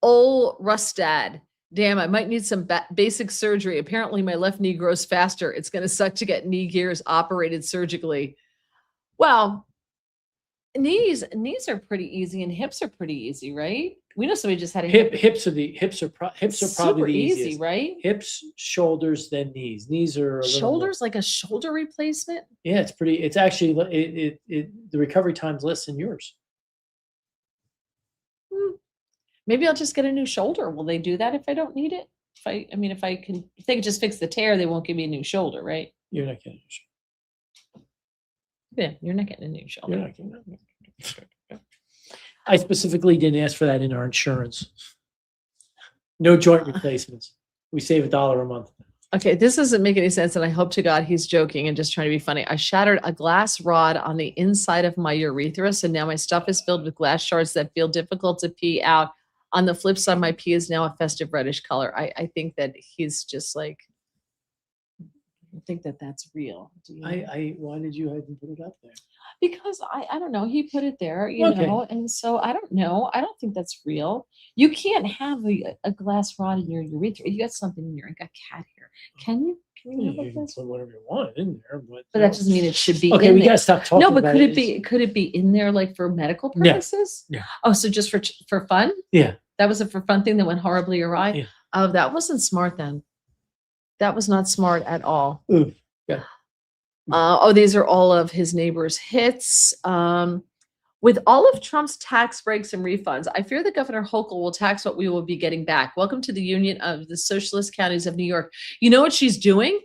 Speaker 1: Ol Rustad. Damn, I might need some basic surgery. Apparently my left knee grows faster. It's going to suck to get knee gears operated surgically. Well, knees are pretty easy and hips are pretty easy, right? We know somebody just had a
Speaker 2: hips are probably
Speaker 1: super
Speaker 2: the
Speaker 1: easy,
Speaker 2: easiest.
Speaker 1: right?
Speaker 2: Hips, shoulders, then knees. Knees are
Speaker 1: shoulders, like a shoulder replacement.
Speaker 2: Yeah, it's pretty. It's actually the recovery time's less than yours.
Speaker 1: Maybe I'll just get a new shoulder. Will they do that if I don't need it? If they can just fix the tear, they won't give me a new shoulder, right?
Speaker 2: You're not getting a shoulder.
Speaker 1: Yeah, you're not getting a new shoulder.
Speaker 2: You're not getting I specifically didn't ask for that in our insurance. No joint replacements. We save $1 a month.
Speaker 1: Okay, this doesn't make any sense, and I hope to God he's joking and just trying to be funny. I shattered a glass rod on the inside of my urethra, so now my stuff is filled with glass shards that feel difficult to pee out. On the flip side, my pee is now a festive reddish color. I think that he's just like, I think that that's real.
Speaker 2: Why did you have him put it up there?
Speaker 1: Because I don't know. He put it there, you know, and so I don't know. I don't think that's real. You can't have a glass rod in your urethra. You got something in your, I got cat hair. Can you?
Speaker 2: You can put whatever you want in there, but
Speaker 1: that doesn't mean it should be.
Speaker 2: Okay,
Speaker 1: in
Speaker 2: we
Speaker 1: there.
Speaker 2: gotta stop talking.
Speaker 1: No, but
Speaker 2: about
Speaker 1: could it be in there like for medical purposes?
Speaker 2: Yeah.
Speaker 1: Oh, so just for fun?
Speaker 2: Yeah.
Speaker 1: That was a for fun thing that went horribly awry.
Speaker 2: Yeah.
Speaker 1: Oh, that wasn't smart then. That was not smart at all.
Speaker 2: Ooh, yeah.
Speaker 1: These are all of his neighbors' hits. With all of Trump's tax breaks and refunds, I fear that Governor Hochul will tax what we will be getting back. Welcome to the Union of the Socialist Counties of New York. You know what she's doing?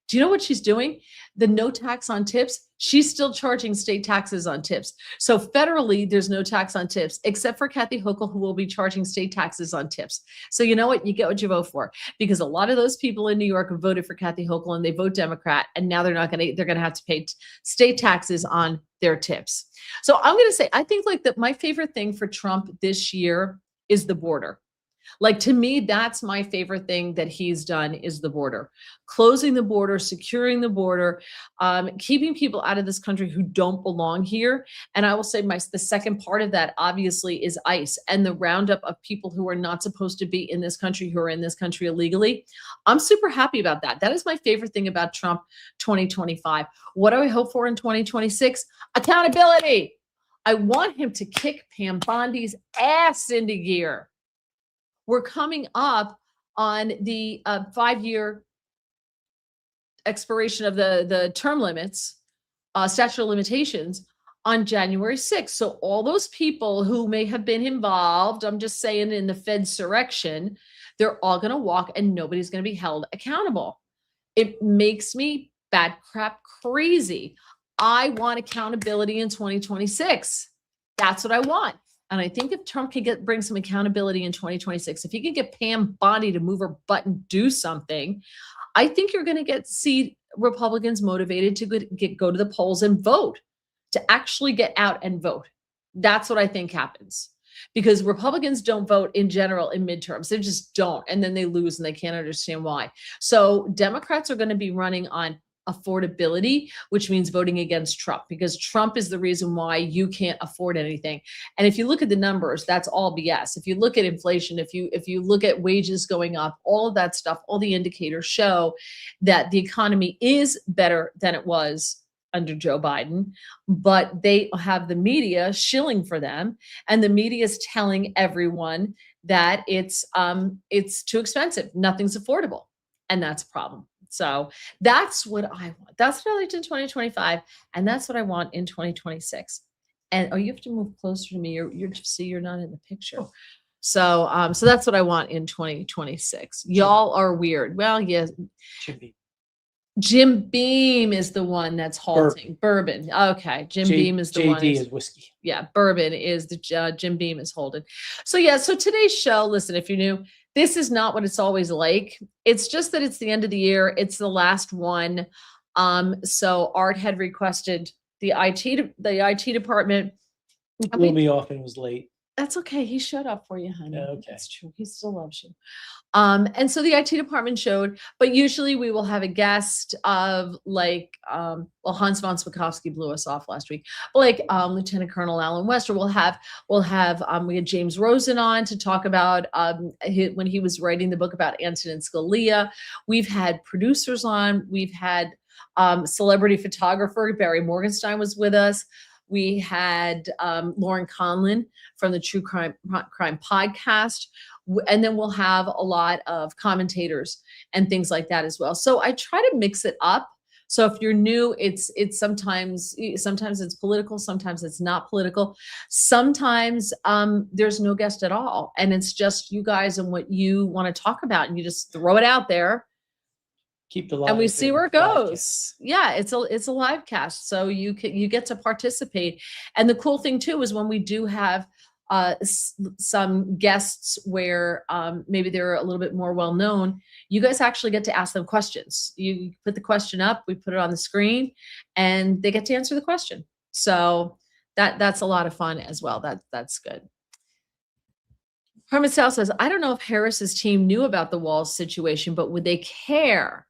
Speaker 1: Do you know what she's doing? The no tax on tips. She's still charging state taxes on tips. So federally, there's no tax on tips, except for Kathy Hochul, who will be charging state taxes on tips. So you know what? You get what you vote for, because a lot of those people in New York have voted for Kathy Hochul and they vote Democrat, and now they're going to have to pay state taxes on their tips. So I'm going to say, I think like that my favorite thing for Trump this year is the border. Like, to me, that's my favorite thing that he's done is the border, closing the border, securing the border, keeping people out of this country who don't belong here. And I will say the second part of that obviously is ICE and the roundup of people who are not supposed to be in this country, who are in this country illegally. I'm super happy about that. That is my favorite thing about Trump 2025. What do I hope for in 2026? Accountability. I want him to kick Pam Bondi's ass into gear. We're coming up on the 5-year expiration of the term limits, statute of limitations on January 6th. So all those people who may have been involved, I'm just saying, in the Fedsurrection, they're all going to walk and nobody's going to be held accountable. It makes me bad crap crazy. I want accountability in 2026. That's what I want. And I think if Trump can bring some accountability in 2026, if he can get Pam Bondi to move her butt and do something, I think you're going to see Republicans motivated to go to the polls and vote, to actually get out and vote. That's what I think happens, because Republicans don't vote in general in midterms. They just don't. And then they lose and they can't understand why. So Democrats are going to be running on affordability, which means voting against Trump, because Trump is the reason why you can't afford anything. And if you look at the numbers, that's all BS. If you look at inflation, if you look at wages going up, all of that stuff, all the indicators show that the economy is better than it was under Joe Biden, but they have the media shilling for them, and the media is telling everyone that it's too expensive, nothing's affordable, and that's a problem. So that's what I want. That's what I liked in 2025, and that's what I want in 2026. And you have to move closer to me. You're not in the picture.
Speaker 2: Oh.
Speaker 1: So that's what I want in 2026. Y'all are weird. Well, yes. Jim Beam is the one that's halting. Bourbon. Okay. Jim Beam is the one.
Speaker 2: JD is whiskey.
Speaker 1: Yeah. Bourbon is the Jim Beam is holding. So yeah. So today's show, listen, if you're new, this is not what it's always like. It's just that it's the end of the year. It's the last one. So Art had requested the IT department.
Speaker 2: He blew me off and was late.
Speaker 1: That's okay. He showed up for you, honey.
Speaker 2: Okay.
Speaker 1: That's true. He still loves you. And so the IT department showed, but usually we will have a guest of Hans von Swakowski blew us off last week, Lieutenant Colonel Alan Wester. We had James Rosen on to talk about when he was writing the book about Antonin Scalia. We've had producers on. We've had celebrity photographer Barry Morgenstein was with us. We had Lauren Conlin from the True Crime podcast. And then we'll have a lot of commentators and things like that as well. So I try to mix it up. So if you're new, it's sometimes it's political, sometimes it's not political. Sometimes there's no guest at all. And it's just you guys and what you want to talk about. And you just throw it out there.
Speaker 2: Keep the live,
Speaker 1: and we see where it goes. Yeah, it's a live cast, so you get to participate. And the cool thing too is when we do have some guests where maybe they're a little bit more well known, you guys actually get to ask them questions. You put the question up, we put it on the screen, and they get to answer the question. So that's a lot of fun as well. That's good. Herman Sal says, I don't know if Harris's team knew about the Walls situation, but would they care?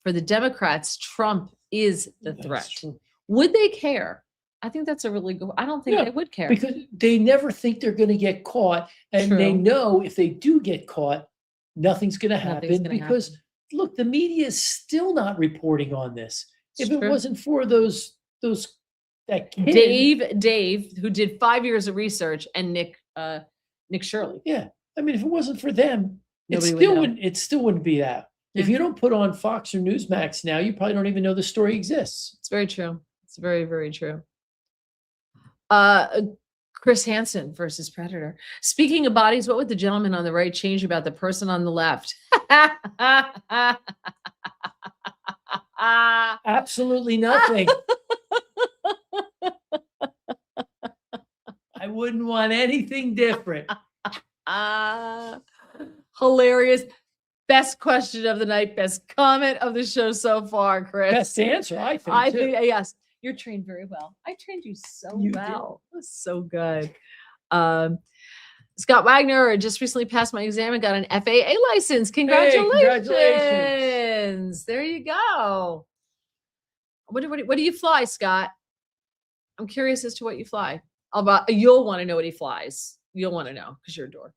Speaker 1: For the Democrats, Trump is the threat. Would they care? I think that's a really good. I don't think they would care,
Speaker 2: because they never think they're going to get caught, and they know if they do get caught, nothing's going to happen. Because look, the media is still not reporting on this. If it wasn't for that kid,
Speaker 1: Dave, who did 5 years of research, and Nick Shirley.
Speaker 2: Yeah, I mean, if it wasn't for them, it still wouldn't be out. If you don't put on Fox or Newsmax now, you probably don't even know the story exists.
Speaker 1: It's very true. It's very, very true. Chris Hansen versus Predator. Speaking of bodies, what would the gentleman on the right change about the person on the left?
Speaker 2: Absolutely nothing. I wouldn't want anything different.
Speaker 1: Hilarious. Best question of the night, best comment of the show so far, Chris.
Speaker 2: Best answer, I think,
Speaker 1: yes. You're trained very well. I trained you so well. It was so good. Scott Wagner just recently passed my exam and got an FAA license. Congratulations.
Speaker 2: Hey, congratulations.
Speaker 1: There you go. What do you fly, Scott? I'm curious as to what you fly. You'll want to know what he flies. You'll want to know because you're a dork.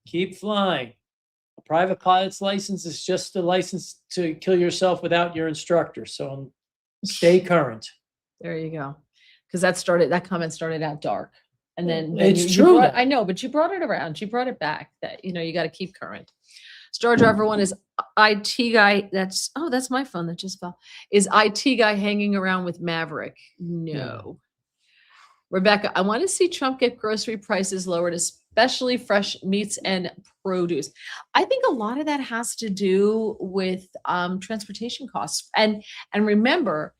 Speaker 2: Keep flying. A private pilot's license is just a license to kill yourself without your instructor. So stay current.
Speaker 1: There you go. Because that comment started out dark. And then
Speaker 2: it's true.
Speaker 1: I know, but you brought it around. You brought it back that, you got to keep current. Star Driver 1 is IT guy. That's my phone that just fell. Is IT guy hanging around with Maverick? No. Rebecca, I want to see Trump get grocery prices lowered, especially fresh meats and produce. I think a lot of that has to do with transportation costs. And remember,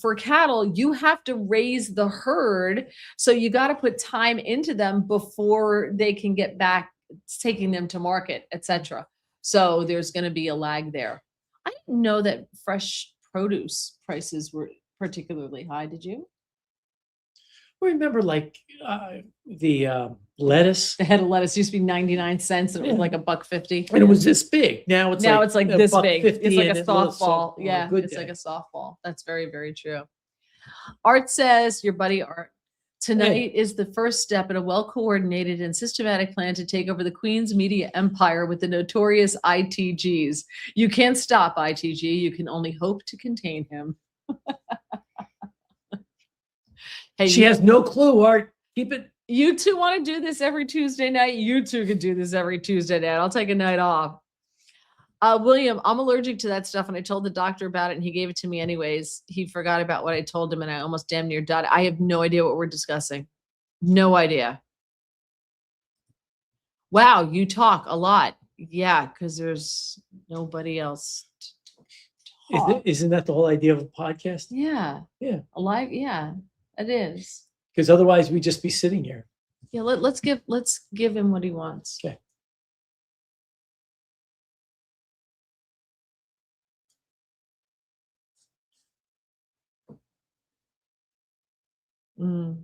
Speaker 1: for cattle, you have to raise the herd, so you got to put time into them before they can get back, taking them to market, etc. So there's going to be a lag there. I didn't know that fresh produce prices were particularly high. Did you?
Speaker 2: Remember, like the lettuce,
Speaker 1: The head of lettuce used to be 99 cents and it was
Speaker 2: Yeah.
Speaker 1: like $1.50.
Speaker 2: and it was this big. Now it's
Speaker 1: Now
Speaker 2: like
Speaker 1: it's like this big.
Speaker 2: $1.50
Speaker 1: It's like
Speaker 2: and
Speaker 1: a
Speaker 2: it's little
Speaker 1: softball.
Speaker 2: on a
Speaker 1: Yeah,
Speaker 2: good
Speaker 1: it's like
Speaker 2: day.
Speaker 1: a softball. That's very, very true. Art says, your buddy Art, tonight is the first step in a well-coordinated and systematic plan to take over the Queen's media empire with the notorious ITGs. You can't stop ITG. You can only hope to contain him. Hey,
Speaker 2: She has no clue, Art. Keep it.
Speaker 1: You two want to do this every Tuesday night? You two could do this every Tuesday night. I'll take a night off. William, I'm allergic to that stuff, and I told the doctor about it, and he gave it to me anyways. He forgot about what I told him, and I almost damn near died. I have no idea what we're discussing. No idea. Wow, you talk a lot. Yeah, because there's nobody else to talk.
Speaker 2: Isn't that the whole idea of a podcast?
Speaker 1: Yeah.
Speaker 2: Yeah.
Speaker 1: Alive. Yeah, it is.
Speaker 2: Because otherwise we'd just be sitting here.
Speaker 1: Yeah, let's give him what he wants.
Speaker 2: Okay.
Speaker 1: Mm-hmm.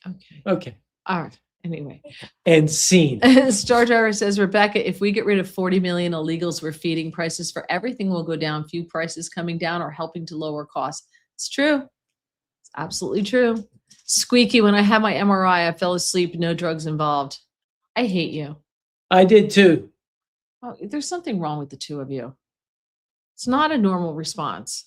Speaker 1: Okay.
Speaker 2: Okay.
Speaker 1: All right. Anyway.
Speaker 2: And scene.
Speaker 1: Star Driver says, Rebecca, if we get rid of 40 million illegals we're feeding, prices for everything will go down. Few prices coming down or helping to lower costs. It's true. It's absolutely true. Squeaky, when I had my MRI, I fell asleep. No drugs involved. I hate you.
Speaker 2: I did too.
Speaker 1: Oh, there's something wrong with the two of you. It's not a normal response.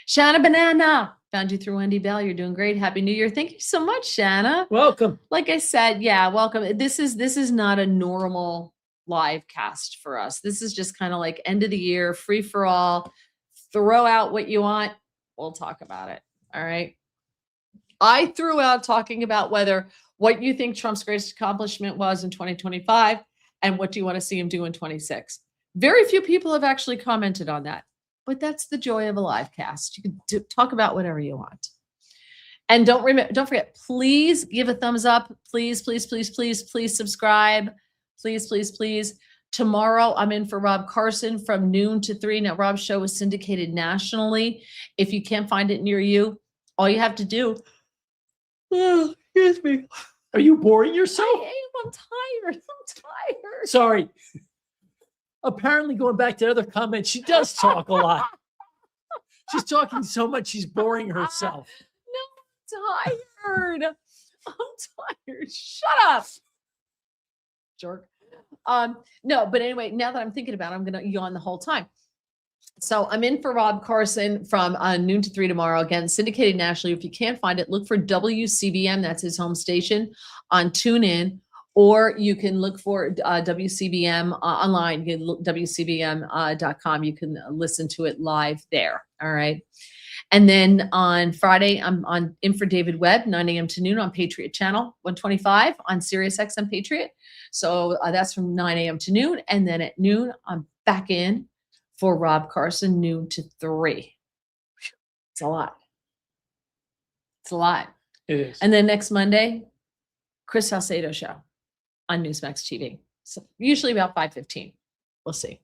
Speaker 1: Shanna Banana, found you through Wendy Bell. You're doing great. Happy New Year. Thank you so much, Shanna.
Speaker 2: Welcome.
Speaker 1: Like I said, yeah, welcome. This is not a normal live cast for us. This is just kind of like end of the year, free for all. Throw out what you want. We'll talk about it. All right. I threw out talking about what you think Trump's greatest accomplishment was in 2025 and what do you want to see him do in 26. Very few people have actually commented on that, but that's the joy of a live cast. You can talk about whatever you want. And don't forget, please give a thumbs up. Please, please, please, please, please subscribe. Please, please, please. Tomorrow, I'm in for Rob Carson from noon to 3. Now, Rob's show is syndicated nationally. If you can't find it near you, all you have to do. Oh, excuse me.
Speaker 2: Are you boring yourself?
Speaker 1: I am. I'm tired. I'm tired.
Speaker 2: Sorry. Apparently, going back to other comments, she does talk a lot. She's talking so much, she's boring herself.
Speaker 1: No, I'm tired. I'm tired. Shut up. Jerk. No, but anyway, now that I'm thinking about it, I'm going to yawn the whole time. So I'm in for Rob Carson from noon to 3 tomorrow. Again, syndicated nationally. If you can't find it, look for WCBM. That's his home station on TuneIn, or you can look for WCBM online. You can look WCBM.com. You can listen to it live there. All right. And then on Friday, I'm in for David Webb, 9 a.m. to noon on Patriot Channel 125 on Sirius XM Patriot. So that's from 9 a.m. to noon. And then at noon, I'm back in for Rob Carson, noon to 3. It's a lot. It's a lot.
Speaker 2: It is.
Speaker 1: And then next Monday, Chris Salcedo show on Newsmax TV. So usually about 5:15. We'll see.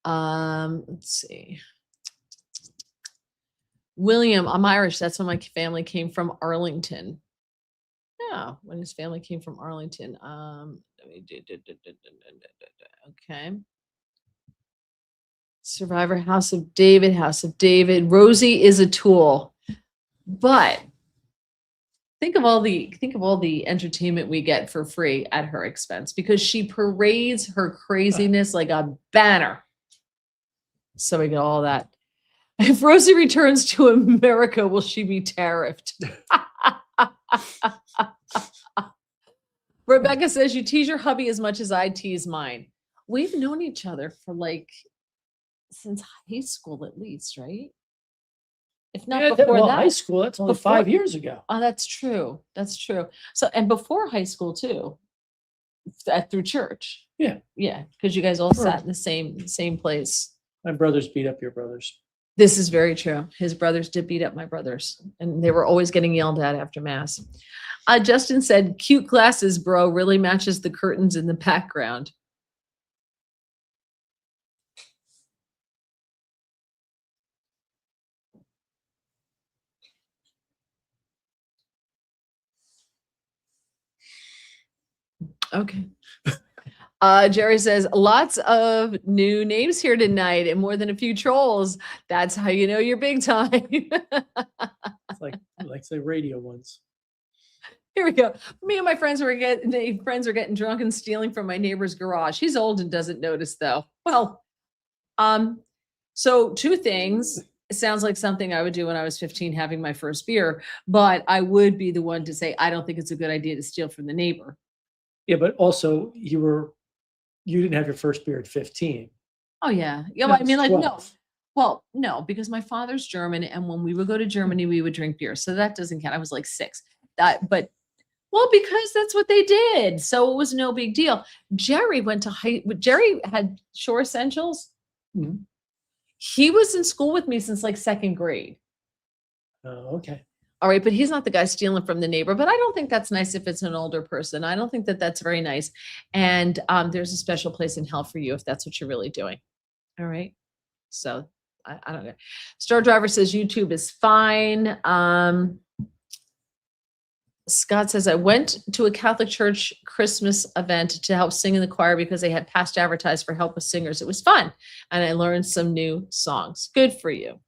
Speaker 1: Let's see. William, I'm Irish. That's when my family came from Arlington. Yeah, when his family came from Arlington. Okay. Survivor, House of David, House of David. Rosie is a tool, but think of all the entertainment we get for free at her expense because she parades her craziness like a banner. So we get all that. If Rosie returns to America, will she be tariffed? Rebecca says, you tease your hubby as much as I tease mine. We've known each other for since high school at least, right? if not
Speaker 2: Yeah,
Speaker 1: before
Speaker 2: well,
Speaker 1: that.
Speaker 2: high school, that's only
Speaker 1: Before-
Speaker 2: 5 years ago.
Speaker 1: Oh, that's true. That's true. So, and before high school too, through church.
Speaker 2: Yeah.
Speaker 1: Yeah, because you guys all
Speaker 2: Sure.
Speaker 1: sat in the same place.
Speaker 2: My brothers beat up your brothers.
Speaker 1: This is very true. His brothers did beat up my brothers, and they were always getting yelled at after mass. Justin said, "Cute glasses, bro. Really matches the curtains in the background." Okay. Jerry says, lots of new names here tonight and more than a few trolls. That's how you know you're big time.
Speaker 2: It's like say radio ones.
Speaker 1: Here we go. Me and my friends are getting drunk and stealing from my neighbor's garage. He's old and doesn't notice though. Well, so two things. It sounds like something I would do when I was 15 having my first beer, but I would be the one to say, I don't think it's a good idea to steal from the neighbor.
Speaker 2: Yeah, but also you didn't have your first beer at 15.
Speaker 1: Oh yeah. Yeah.
Speaker 2: No,
Speaker 1: I mean,
Speaker 2: it's
Speaker 1: like, no.
Speaker 2: 12.
Speaker 1: Well, no, because my father's German, and when we would go to Germany, we would drink beer. So that doesn't count. I was like 6. Well, because that's what they did. So it was no big deal. Jerry had Shore Essentials.
Speaker 2: Mhm.
Speaker 1: He was in school with me since like 2nd grade.
Speaker 2: Oh, okay.
Speaker 1: All right, but he's not the guy stealing from the neighbor. But I don't think that's nice if it's an older person. I don't think that that's very nice. And there's a special place in hell for you if that's what you're really doing. All right. So I don't know. Star Driver says YouTube is fine. Scott says, I went to a Catholic church Christmas event to help sing in the choir because they had past advertised for help with singers. It was fun. And I learned some new songs. Good for you.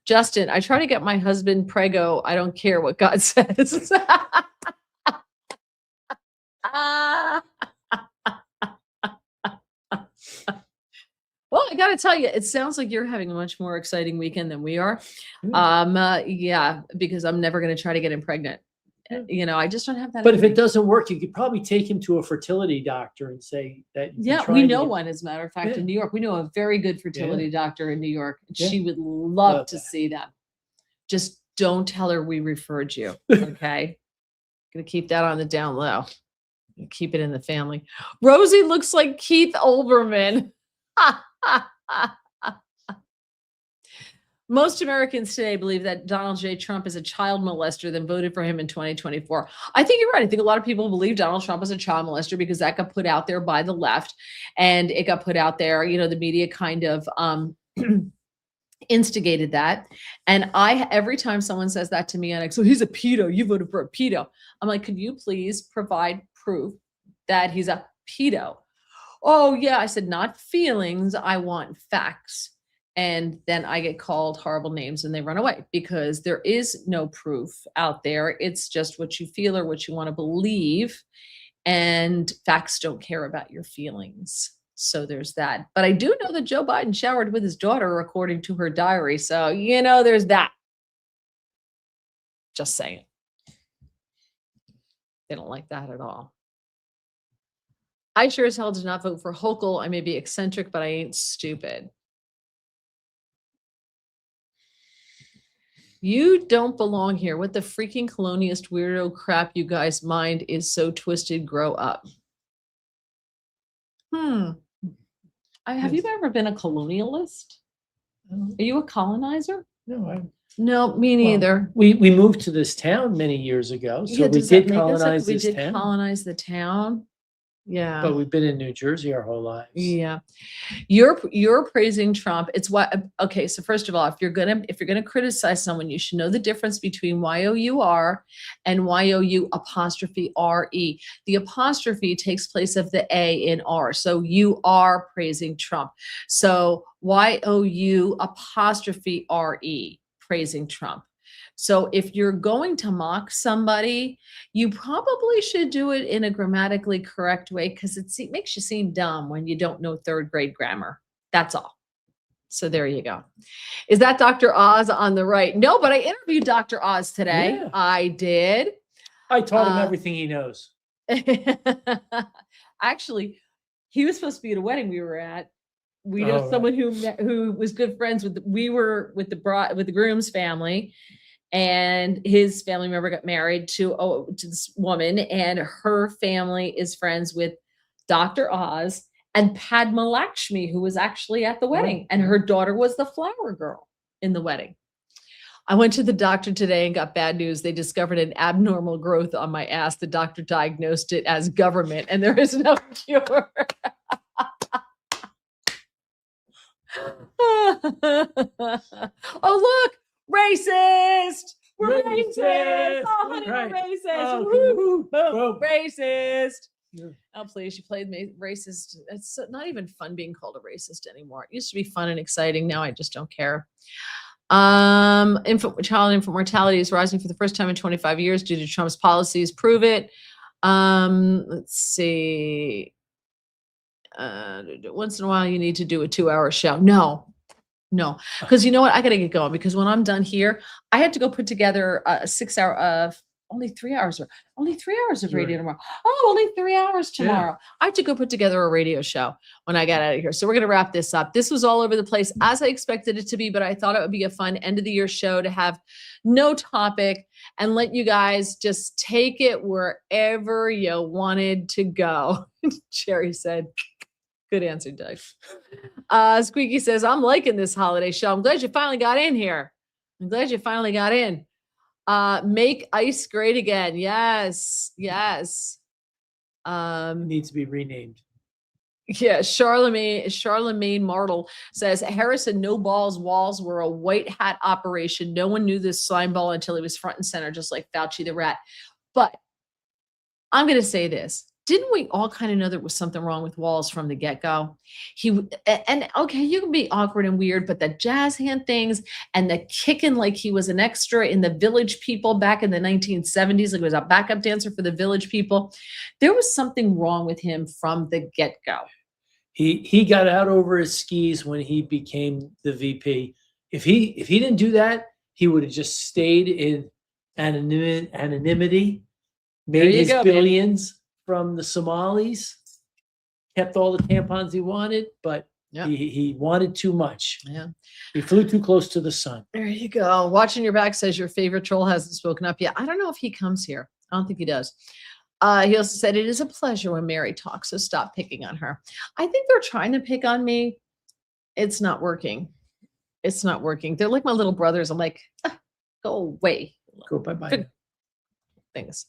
Speaker 1: Justin, I try to get my husband prego. I don't care what God says. Well, I got to tell you, it sounds like you're having a much more exciting weekend than we are. Yeah, because I'm never going to try to get him pregnant. You know, I just don't have that.
Speaker 2: But if it doesn't work, you could probably take him to a fertility doctor and say that.
Speaker 1: Yeah, we know one, as a matter of fact, in New York. We know a very good fertility doctor in New York.
Speaker 2: Yeah.
Speaker 1: She would love to see them. Just don't tell her we referred you. Okay. Gonna keep that on the down low. Keep it in the family. Rosie looks like Keith Olbermann. Most Americans today believe that Donald J. Trump is a child molester, then voted for him in 2024. I think you're right. I think a lot of people believe Donald Trump is a child molester because that got put out there by the left, and it got put out there. You know, the media kind of instigated that. And every time someone says that to me, I'm like, so he's a pedo. You voted for a pedo. I'm like, could you please provide proof that he's a pedo? Oh yeah, I said, not feelings. I want facts. And then I get called horrible names and they run away because there is no proof out there. It's just what you feel or what you want to believe. And facts don't care about your feelings. So there's that. But I do know that Joe Biden showered with his daughter, according to her diary. So, you know, there's that. Just saying. They don't like that at all. I sure as hell did not vote for Hochul. I may be eccentric, but I ain't stupid. You don't belong here. What the freaking colonialist weirdo crap you guys mind is so twisted. Grow up. Have you ever been a colonialist? Are you a colonizer? No, me neither.
Speaker 2: We moved to this town many years ago, so we did colonize this town.
Speaker 1: Colonize the town. Yeah.
Speaker 2: But we've been in New Jersey our whole lives.
Speaker 1: Yeah. You're praising Trump. It's what, okay. So first of all, if you're going to criticize someone, you should know the difference between YOUR and YOU''RE. The apostrophe takes place of the A in R. So you are praising Trump. So YOU''RE, praising Trump. So if you're going to mock somebody, you probably should do it in a grammatically correct way, because it makes you seem dumb when you don't know 3rd grade grammar. That's all. So there you go. Is that Dr. Oz on the right? No, but I interviewed Dr. Oz today.
Speaker 2: Yeah.
Speaker 1: I did.
Speaker 2: I taught him everything he knows.
Speaker 1: Actually, he was supposed to be at a wedding we were at We know
Speaker 2: Oh,
Speaker 1: someone who was good friends with. We were with the groom's family, and his family member got married to this woman, and her family is friends with Dr. Oz and Padma Lakshmi, who was actually at the wedding, and her daughter was the flower girl in the wedding. I went to the doctor today and got bad news. They discovered an abnormal growth on my ass. The doctor diagnosed it as government, and there is no cure. Oh, look, racist. We're racist. Oh, honey,
Speaker 2: Right.
Speaker 1: we're racist.
Speaker 2: Oh,
Speaker 1: Woo.
Speaker 2: boom.
Speaker 1: Racist.
Speaker 2: Yeah.
Speaker 1: Oh, please, you played racist. It's not even fun being called a racist anymore. It used to be fun and exciting. Now I just don't care. Child infant mortality is rising for the first time in 25 years due to Trump's policies. Prove it. Let's see. Once in a while, you need to do a 2-hour show. No, because you know what? I got to get going, because when I'm done here, I had to go put together a 6-hour of only 3 hours of radio tomorrow. Oh, only 3 hours tomorrow. Yeah. I have to go put together a radio show when I get out of here. So we're going to wrap this up. This was all over the place, as I expected it to be, but I thought it would be a fun end of the year show to have no topic and let you guys just take it wherever you wanted to go. Jerry said, good answer, Doug. Squeaky says, I'm liking this holiday show. I'm glad you finally got in here. I'm glad you finally got in. Make ice great again. Yes.
Speaker 2: It needs to be renamed.
Speaker 1: Yeah, Charlemagne Martel says, Harrison, no balls walls were a white hat operation. No one knew this slime ball until he was front and center, just like Fauci the rat. But I'm going to say this. Didn't we all kind of know there was something wrong with Walls from the get-go? And okay, you can be awkward and weird, but the jazz hand things and the kicking like he was an extra in the Village People back in the 1970s, like he was a backup dancer for the Village People. There was something wrong with him from the get-go.
Speaker 2: He got out over his skis when he became the VP. If he didn't do that, he would have just stayed in anonymity, made his billions. Baby. From the Somalis, kept all the tampons he wanted, but he wanted too much.
Speaker 1: Yeah,
Speaker 2: he flew too close to the sun.
Speaker 1: There you go. Watching your back says your favorite troll hasn't spoken up yet. I don't know if he comes here. I don't think he does. He also said it is a pleasure when Mary talks, so stop picking on her. I think they're trying to pick on me. It's not working. It's not working. They're like my little brothers. I'm like, go away.
Speaker 2: Go bye-bye.
Speaker 1: Things.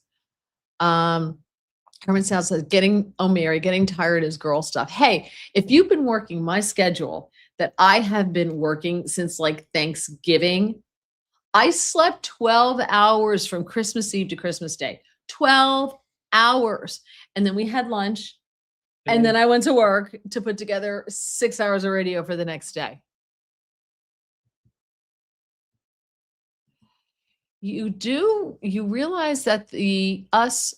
Speaker 1: Herman South says, getting tired is girl stuff. Hey, if you've been working my schedule that I have been working since like Thanksgiving, I slept 12 hours from Christmas Eve to Christmas Day. 12 hours. And then we had lunch. And then I went to work to put together 6 hours of radio for the next day. You realize that us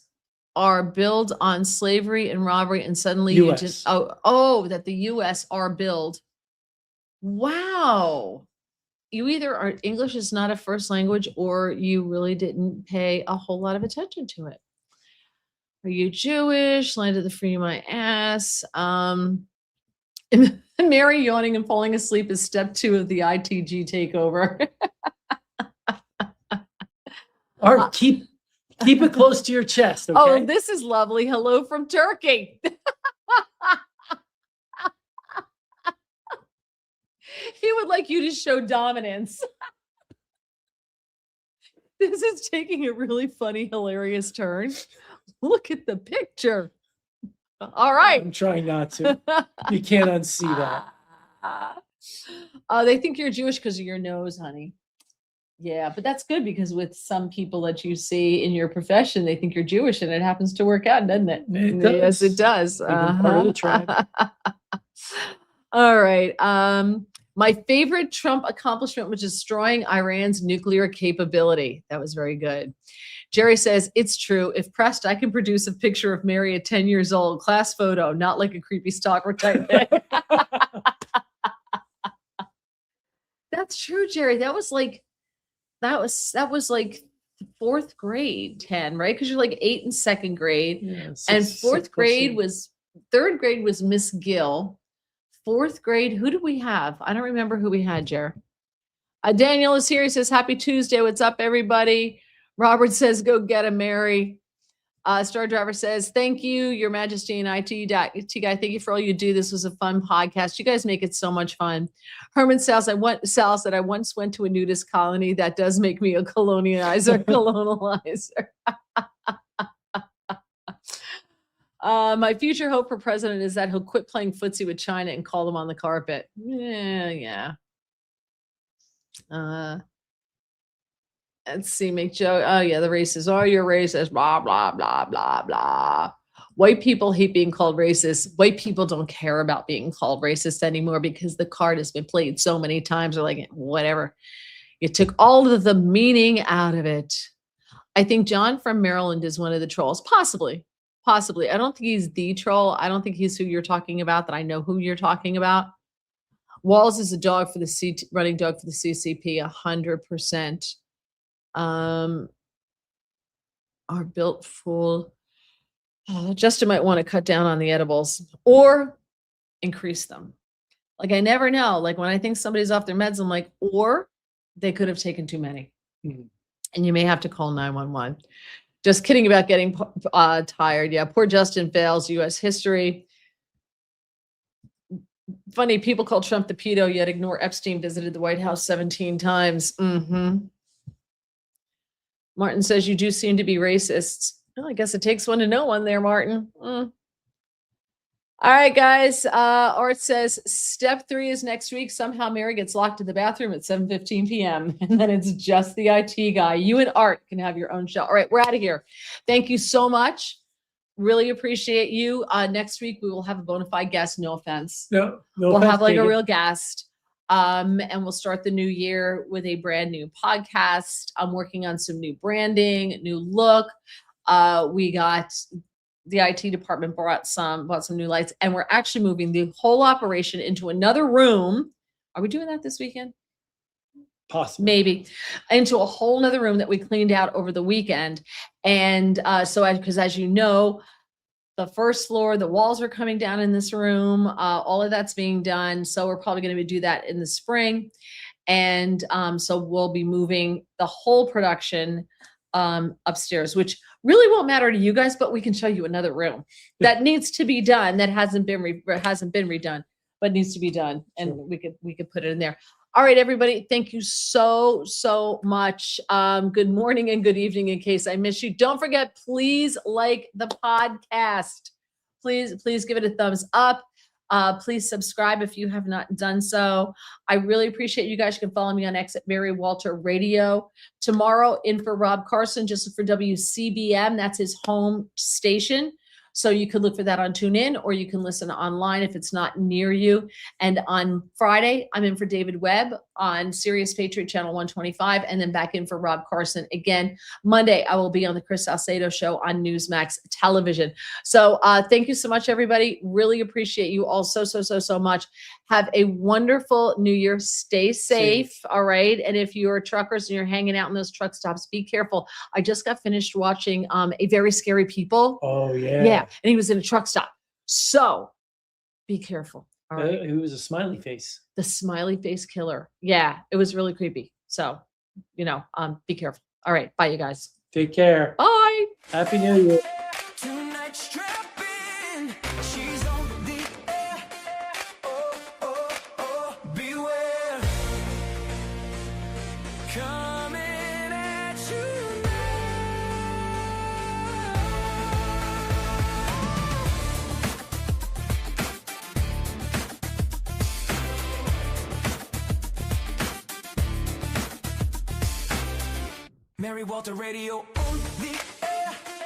Speaker 1: are billed on slavery and robbery, and suddenly you just that the US are billed. Wow. You either are English is not a first language, or you really didn't pay a whole lot of attention to it. Are you Jewish? Landed the free my ass. Mary yawning and falling asleep is step 2 of the ITG takeover.
Speaker 2: Or keep it close to your chest. Okay?
Speaker 1: Oh, this is lovely. Hello from Turkey. He would like you to show dominance. This is taking a really funny, hilarious turn. Look at the picture. All right.
Speaker 2: I'm trying not to. You can't unsee that.
Speaker 1: They think you're Jewish because of your nose, honey. Yeah, but that's good, because with some people that you see in your profession, they think you're Jewish, and it happens to work out, doesn't it?
Speaker 2: It does.
Speaker 1: Yes, it does.
Speaker 2: Part of the tribe.
Speaker 1: All right. My favorite Trump accomplishment was destroying Iran's nuclear capability. That was very good. Jerry says, it's true. If pressed, I can produce a picture of Mary at 10 years old. Class photo, not like a creepy stalker type thing. That's true, Jerry. That was like 4th grade, 10, right? Because you're like 8 in 2nd grade. Yeah, and 4th grade was 3rd grade was Miss Gill. fourth grade. Who did we have? I don't remember who we had, Jer. Daniel is here. He says, happy Tuesday. What's up, everybody? Robert says, go get a Mary. Star Driver says, thank you, Your Majesty and IT guy. Thank you for all you do. This was a fun podcast. You guys make it so much fun. Herman Sal said, I once went to a nudist colony. That does make me a colonizer. My future hope for president is that he'll quit playing footsie with China and call them on the carpet. Yeah. Let's see, make joke. Oh yeah, the racist. Oh, you're racist. Blah blah blah blah blah. White people hate being called racist. White people don't care about being called racist anymore because the card has been played so many times. Or like whatever. You took all of the meaning out of it. I think John from Maryland is one of the trolls. Possibly. I don't think he's the troll. I don't think he's who you're talking about. That I know who you're talking about. Walls is a dog for the running dog for the CCP. 100%. Are built full. Justin might want to cut down on the edibles or increase them. Like I never know. Like when I think somebody's off their meds, I'm like, or they could have taken too many, and you may have to call 911. Just kidding about getting tired. Yeah, poor Justin fails U.S. history. Funny, people call Trump the pedo, yet ignore Epstein visited the White House 17 times. Martin says, you do seem to be racist. Well, I guess it takes one to know one there, Martin. All right, guys. Art says, step 3 is next week. Somehow Mary gets locked in the bathroom at 7:15 p.m. And then it's just the IT guy. You and Art can have your own show. All right, we're out of here. Thank you so much. Really appreciate you. Next week, we will have a bona fide guest. No offense.
Speaker 2: No
Speaker 1: we'll have like a real guest. And we'll start the new year with a brand new podcast. I'm working on some new branding, new look. We got the IT department bought some new lights, and we're actually moving the whole operation into another room. Are we doing that this weekend?
Speaker 2: Possibly.
Speaker 1: Maybe into a whole nother room that we cleaned out over the weekend. And because as you know, the first floor, the walls are coming down in this room. All of that's being done. So we're probably going to do that in the spring. And so we'll be moving the whole production upstairs, which really won't matter to you guys, but we can show you another room that needs to be done, that hasn't been redone, but needs to be done. And we could put it in there. All right, everybody. Thank you so much. Good morning and good evening in case I miss you. Don't forget, please like the podcast. Please give it a thumbs up. Please subscribe if you have not done so. I really appreciate you guys. You can follow me on X at Mary Walter Radio. Tomorrow in for Rob Carson, just look for WCBM. That's his home station. So you could look for that on TuneIn, or you can listen online if it's not near you. And on Friday, I'm in for David Webb on Sirius Patriot Channel 125, and then back in for Rob Carson again. Monday, I will be on the Chris Salcedo Show on Newsmax Television. So thank you so much, everybody. Really appreciate you all so much. Have a wonderful New Year. Stay safe. All right. And if you're truckers and you're hanging out in those truck stops, be careful. I just got finished watching A Very Scary People.
Speaker 2: Oh, yeah.
Speaker 1: Yeah. And he was in a truck stop. So be careful. All right.
Speaker 2: It was a smiley face.
Speaker 1: The smiley face killer. Yeah. It was really creepy. So, be careful. All right. Bye, you guys.
Speaker 2: Take care.
Speaker 1: Bye.
Speaker 2: Happy New Year.
Speaker 3: Mary Walter Radio on the